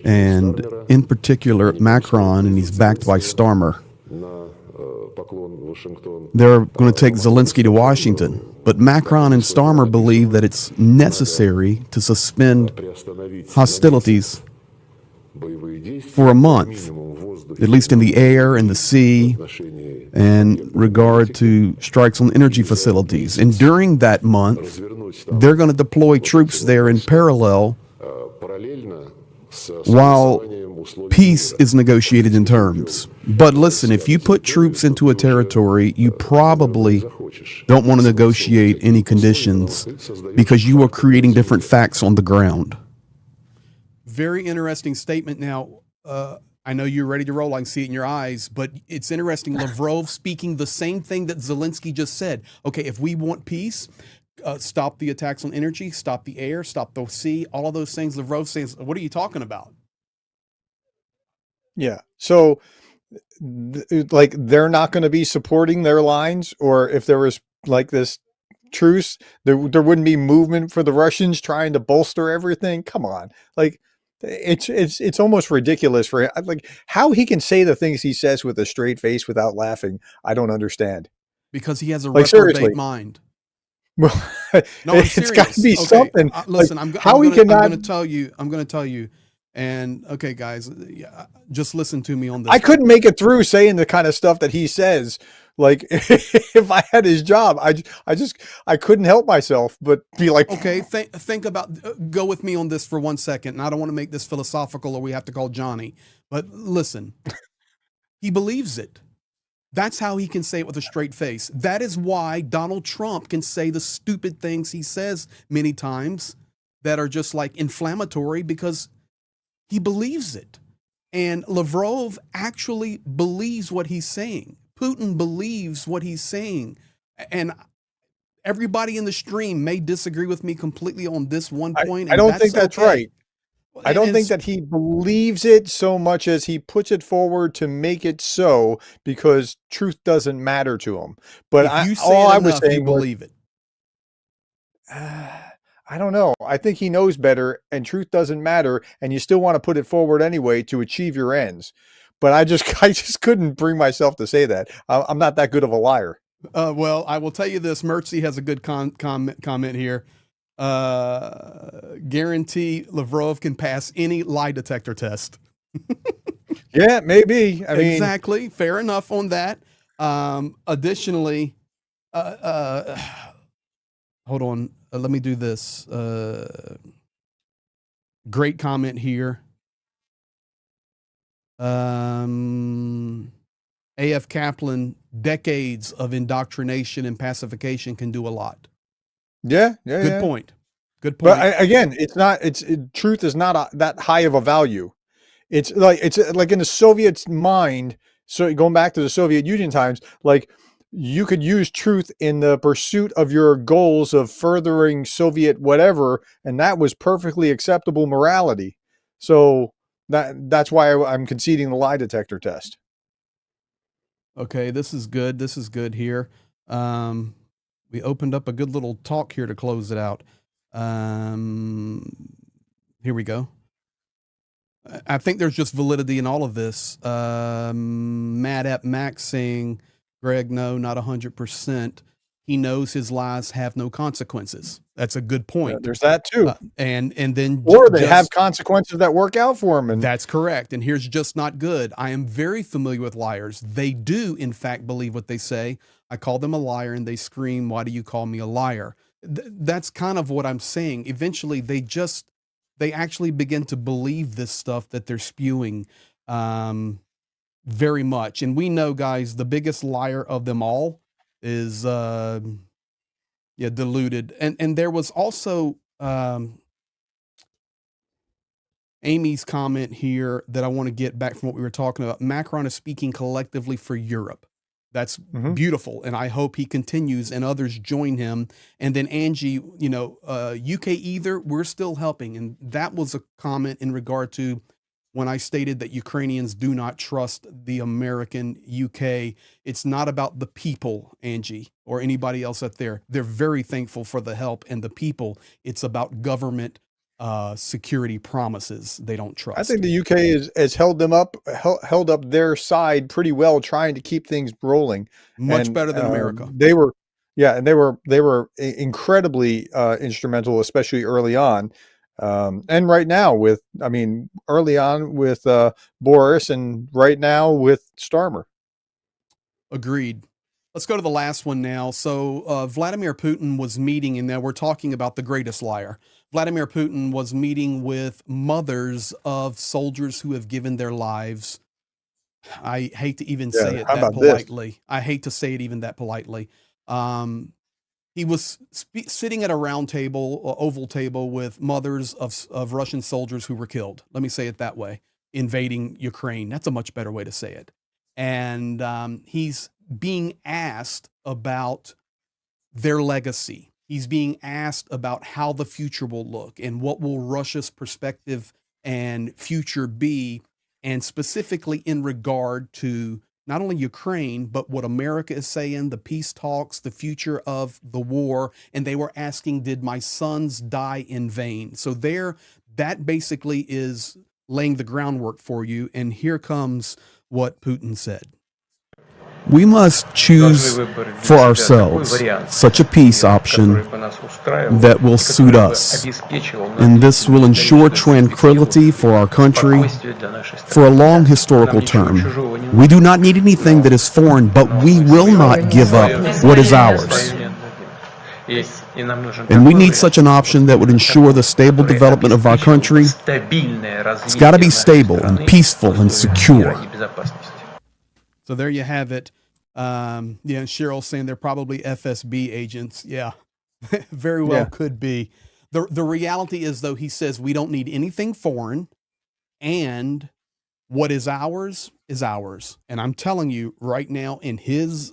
And in particular, Macron, and he's backed by Starmer, they're going to take Zelensky to Washington. But Macron and Starmer believe that it's necessary to suspend hostilities for a month, at least in the air and the sea, and regard to strikes on energy facilities. And during that month, they're going to deploy troops there in parallel while peace is negotiated in terms. But listen, if you put troops into a territory, you probably don't want to negotiate any conditions because you are creating different facts on the ground. Very interesting statement. Now, I know you're ready to roll. I can see it in your eyes, but it's interesting. Lavrov speaking the same thing that Zelensky just said. Okay, if we want peace, stop the attacks on energy, stop the air, stop the sea, all of those things. Lavrov says, what are you talking about? Yeah. So, like, they're not going to be supporting their lines, or if there was like this truce, there wouldn't be movement for the Russians trying to bolster everything. Come on, like. It's almost ridiculous for him. Like, how he can say the things he says with a straight face without laughing, I don't understand. Because he has a like, reprobate mind. Well, no, I'm it's got to be okay. something. Listen, like, I'm going to tell you. And okay, guys, just listen to me on this. I couldn't make it through saying the kind of stuff that he says. Like, if I had his job, I couldn't help myself but be like, okay, think about, go with me on this for 1 second. And I don't want to make this philosophical or we have to call Johnny, but listen, he believes it. That's how he can say it with a straight face. That is why Donald Trump can say the stupid things he says many times that are just like inflammatory, because he believes it. And Lavrov actually believes what he's saying. Putin believes what he's saying. And everybody in the stream may disagree with me completely on this one point. I don't think that's right. I don't think that he believes it so much as he puts it forward to make it so, because truth doesn't matter to him. But all I was saying, believe it. I don't know. I think he knows better, and truth doesn't matter, and you still want to put it forward anyway to achieve your ends. But I just couldn't bring myself to say that. I'm not that good of a liar. Well, I will tell you this. Mertzy has a good comment here. Guarantee Lavrov can pass any lie detector test. Yeah, maybe. I mean, exactly. Fair enough on that. Additionally, hold on. Let me do this. Great comment here. A.F. Kaplan, decades of indoctrination and pacification can do a lot. Yeah. Good point. Good point. But again, truth is not that high of a value. It's like in the Soviets' mind. So going back to the Soviet Union times, like, you could use truth in the pursuit of your goals of furthering Soviet whatever, and that was perfectly acceptable morality. So that's why I'm conceding the lie detector test. Okay, this is good. This is good here. We opened up a good little talk here to close it out. Here we go. I think there's just validity in all of this. Mad at Max saying, Greg, no, not 100%. He knows his lies have no consequences. That's a good point. Yeah, there's that too. And then, or they have consequences that work out for him. And that's correct. And here's just not good. I am very familiar with liars. They do, in fact, believe what they say. I call them a liar and they scream, why do you call me a liar? That's kind of what I'm saying. Eventually, they actually begin to believe this stuff that they're spewing very much. And we know, guys, the biggest liar of them all is deluded. And there was also Amy's comment here that I want to get back from what we were talking about. Macron is speaking collectively for Europe. That's beautiful. And I hope he continues and others join him. And then Angie, UK either, we're still helping. And that was a comment in regard to when I stated that Ukrainians do not trust the American UK. It's not about the people, Angie, or anybody else out there. They're very thankful for the help and the people. It's about government security promises they don't trust. I think the UK has held them up, held up their side pretty well, trying to keep things rolling. Much better than America. They were, yeah, and they were incredibly instrumental, especially early on. And right now with, I mean, early on with Boris, and right now with Starmer. Agreed. Let's go to the last one now. So Vladimir Putin was meeting, and now we're talking about the greatest liar. Vladimir Putin was meeting with mothers of soldiers who have given their lives. I hate to even say it that politely. I hate to say it even that politely. He was sitting at a round table, oval table, with mothers of Russian soldiers who were killed. Let me say it that way. Invading Ukraine. That's a much better way to say it. And he's being asked about their legacy. He's being asked about how the future will look and what will Russia's perspective and future be, and specifically in regard to not only Ukraine, but what America is saying, the peace talks, the future of the war. And they were asking, did my sons die in vain? So that basically is laying the groundwork for you. And here comes what Putin said. We must choose for ourselves such a peace option that will suit us, and this will ensure tranquility for our country for a long historical term. We do not need anything that is foreign, but we will not give up what is ours. And we need such an option that would ensure the stable development of our country. It's got to be stable and peaceful and secure. So there you have it. Yeah, and Cheryl's saying they're probably FSB agents. Yeah, very well could be. The reality is, though, he says we don't need anything foreign, and what is ours is ours. And I'm telling you right now, in his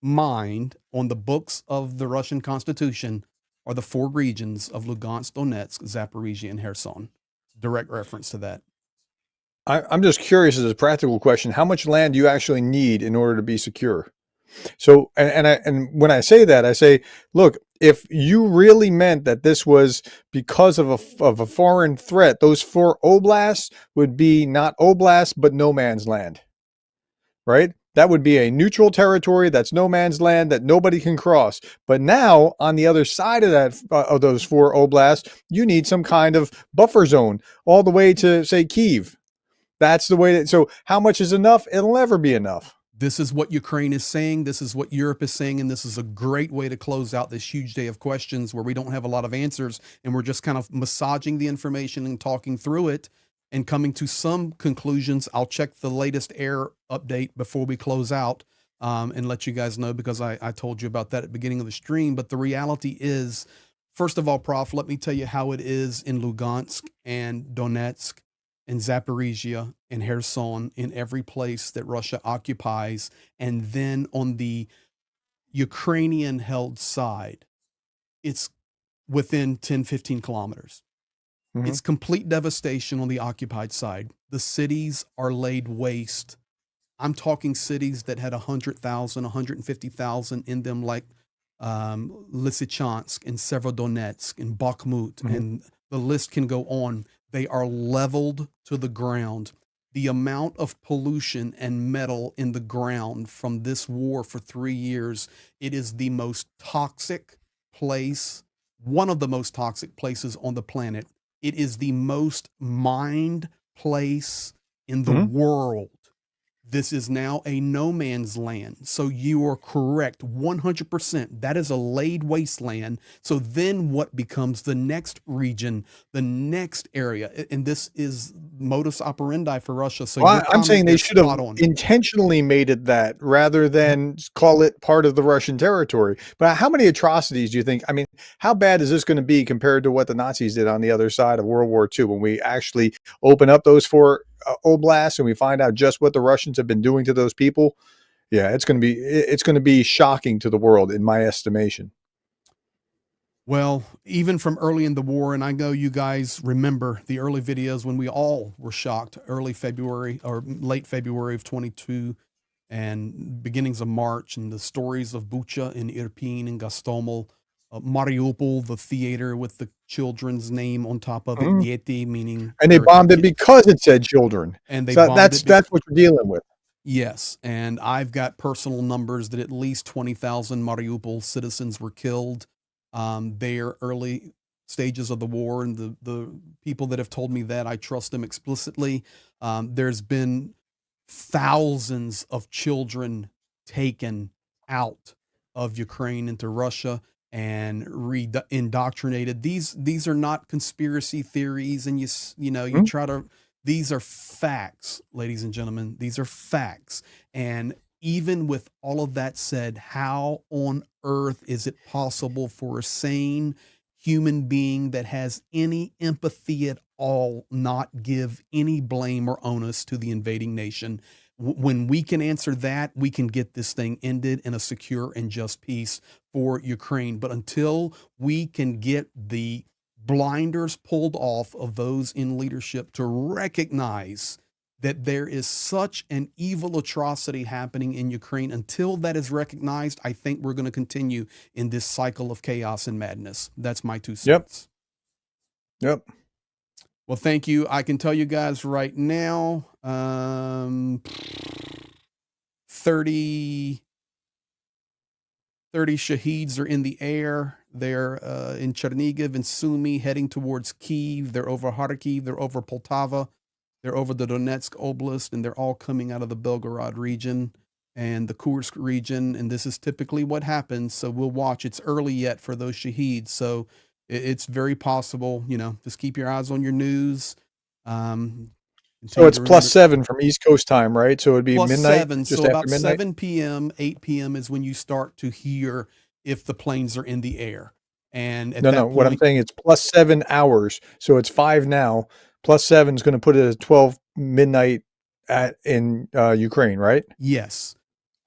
mind, on the books of the Russian Constitution, are the 4 regions of Lugansk, Donetsk, Zaporizhia, and Kherson. Direct reference to that. I'm just curious, as a practical question, how much land do you actually need in order to be secure? So, and when I say that, I say, look, if you really meant that this was because of a foreign threat, those 4 oblasts would be not oblasts, but no man's land, right? That would be a neutral territory. That's no man's land that nobody can cross. But now, on the other side of that, of those 4 oblasts, you need some kind of buffer zone all the way to, say, Kyiv. That's the way that, so how much is enough? It'll never be enough. This is what Ukraine is saying. This is what Europe is saying. And this is a great way to close out this huge day of questions where we don't have a lot of answers, and we're just kind of massaging the information and talking through it and coming to some conclusions. I'll check the latest air update before we close out and let you guys know, because I told you about that at the beginning of the stream. But the reality is, first of all, Prof, let me tell you how it is in Lugansk and Donetsk and Zaporizhia and Kherson, in every place that Russia occupies. And then on the Ukrainian held side, it's within 10, 15 kilometers. Mm-hmm. It's complete devastation on the occupied side. The cities are laid waste. I'm talking cities that had 100,000, 150,000 in them, like Lysychansk and Severodonetsk and Bakhmut, and the list can go on. They are leveled to the ground. The amount of pollution and metal in the ground from this war for 3 years, it is the most toxic place, one of the most toxic places on the planet. It is the most mined place in the world. This is now a no man's land. So you are correct, 100%. That is a laid wasteland. So then what becomes the next region, the next area? And this is modus operandi for Russia. So well, I'm saying they should have intentionally made it that, rather than call it part of the Russian territory. But how many atrocities do you think? I mean, how bad is this going to be compared to what the Nazis did on the other side of World War II, when we actually open up those 4 oblasts and we find out just what the Russians have been doing to those people? Yeah, it's going to be shocking to the world, in my estimation. Well, even from early in the war, and I know you guys remember the early videos when we all were shocked, early February or late February of 22 and beginnings of March, and the stories of Bucha and Irpin and Gostomel, Mariupol, the theater with the children's name on top of it, Mhm. Yeti, meaning And they bombed it because it said children. and they So bombed it. that's what you're dealing with. Yes, and I've got personal numbers that at least 20,000 Mariupol citizens were killed. Their early stages of the war, and the people that have told me that, I trust them explicitly. There's been thousands of children taken out of Ukraine into Russia and indoctrinated. These are not conspiracy theories, and you know you Mhm. try to. These are facts, ladies and gentlemen. These are facts. And even with all of that said, how on earth is it possible for a sane human being that has any empathy at all not give any blame or onus to the invading nation? When we can answer that, we can get this thing ended in a secure and just peace for Ukraine. But until we can get the blinders pulled off of those in leadership to recognize that there is such an evil atrocity happening in Ukraine, until that is recognized, I think we're going to continue in this cycle of chaos and madness. That's my 2 Yep. cents. Yep. Well, thank you. I can tell you guys right now, 30 Shaheeds are in the air. They're in Chernigiv and Sumy, heading towards Kyiv. They're over Kharkiv. They're over Poltava. They're over the Donetsk Oblast, and they're all coming out of the Belgorod region and the Kursk region. And this is typically what happens. So we'll watch. It's early yet for those Shaheeds. So it's very possible, you know, just keep your eyes on your news. So it's +7 from East Coast time, right? So it'd be midnight, +7. just So after about midnight. 7 p.m., 8 p.m. is when you start to hear if the planes are in the air. And at No, that no. What I'm point, saying, it's +7 hours. So it's 5 now. +7 is going to put it at 12 midnight in Ukraine, right? yes,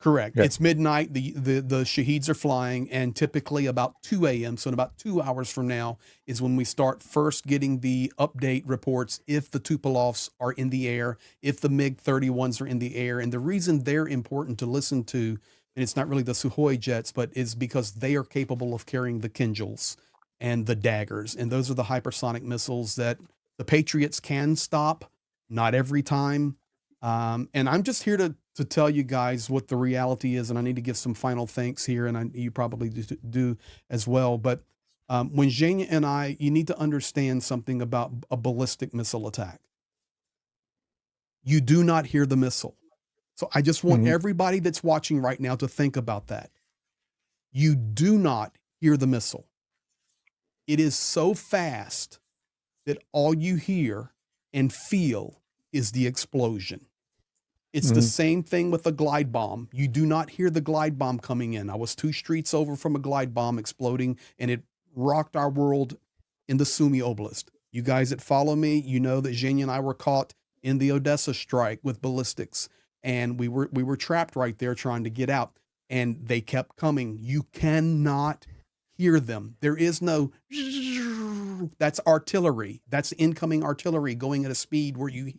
correct. Okay. It's midnight. The Shaheeds are flying, and typically about 2 a.m. So in about 2 hours from now is when we start first getting the update reports if the Tupolovs are in the air, if the MiG-31s are in the air. And the reason they're important to listen to, and it's not really the Sukhoi jets, but is because they are capable of carrying the Kinjals and the daggers. And those are the hypersonic missiles that the Patriots can stop, not every time. And I'm just here to tell you guys what the reality is, and I need to give some final thanks here, and you probably do as well. But when Zhenya and you need to understand something about a ballistic missile attack. You do not hear the missile. So I just want everybody that's watching right now to think about that. You do not hear the missile. It is so fast that all you hear and feel is the explosion. It's the same thing with a glide bomb. You do not hear the glide bomb coming in. I was 2 streets over from a glide bomb exploding, and it rocked our world in the Sumy Oblast. You guys that follow me, you know that Zhenya and I were caught in the Odessa strike with ballistics, and we were trapped right there trying to get out, and they kept coming. You cannot hear them. There is no, that's artillery. That's incoming artillery going at a speed where you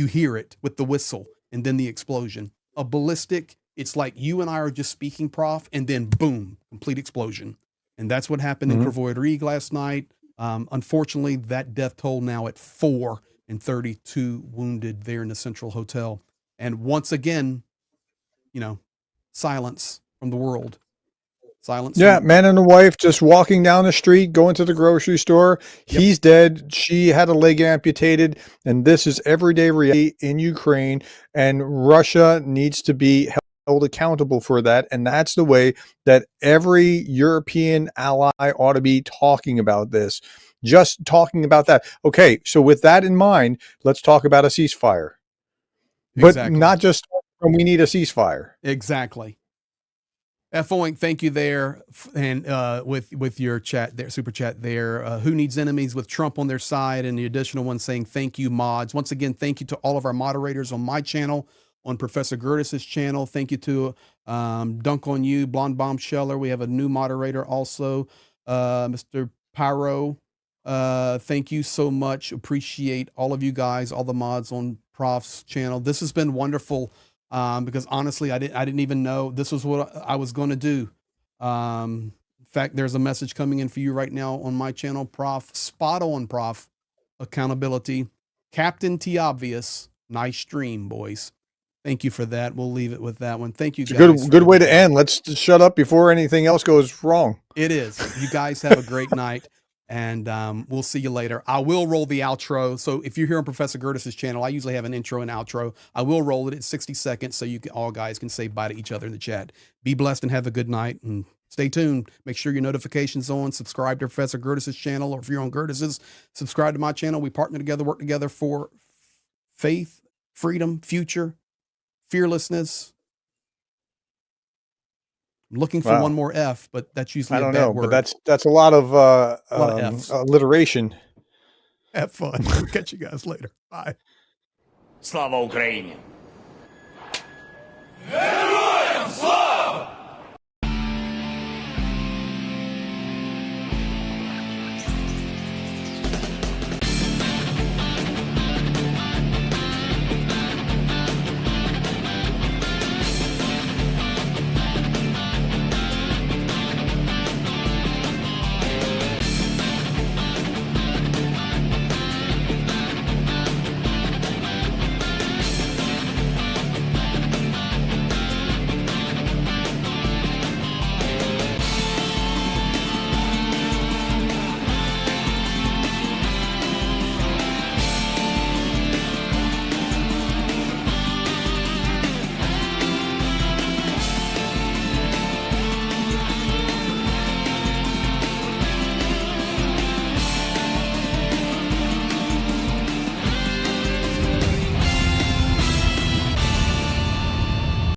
hear it with the whistle and then the explosion. A ballistic, it's like you and I are just speaking, Prof, and then boom, complete explosion. And that's what happened in Krvoy Rih last night. Unfortunately, that death toll now at 4 and 32 wounded there in the Central Hotel. And once again, you know, silence from the world. Silence. Yeah, man and a wife just walking down the street, going to the grocery store. Yep. He's dead. She had a leg amputated. And this is everyday reality in Ukraine. And Russia needs to be held accountable for that. And that's the way that every European ally ought to be talking about this. Just talking about that. Okay, so with that in mind, let's talk about a ceasefire. Exactly. But not just when we need a ceasefire. Exactly. F-Oink, thank you there, and with your chat there, super chat there. Who needs enemies with Trump on their side? And the additional one saying thank you, mods. Once again, thank you to all of our moderators on my channel, on Professor Gertis's channel. Thank you to Dunk on You, Blonde Bombsheller. We have a new moderator also. Mr. Pyro, thank you so much. Appreciate all of you guys, all the mods on Prof's channel. This has been wonderful, because honestly, I didn't even know this was what I was going to do. In fact, there's a message coming in for you right now on my channel, Prof. Spot on, Prof. Accountability. Captain T Obvious. Nice stream, boys. Thank you for that. We'll leave it with that one. Thank you, guys. Good way to end. Let's just shut up before anything else goes wrong. It is. You guys have a great night, and we'll see you later. I will roll the outro. So if you're here on Professor Gertis's channel, I usually have an intro and outro. I will roll it at 60 seconds so you can, all guys can say bye to each other in the chat. Be blessed and have a good night, and stay tuned. Make sure your notifications on. Subscribe to Professor Gertis's channel, or if you're on Gertis's, subscribe to my channel. We partner together, work together for faith, freedom, future, fearlessness. I'm looking for one more F, but that's usually I don't a bad know, word. but that's a lot of Fs. alliteration. Have fun. Catch you guys later. Bye. Слава Україні!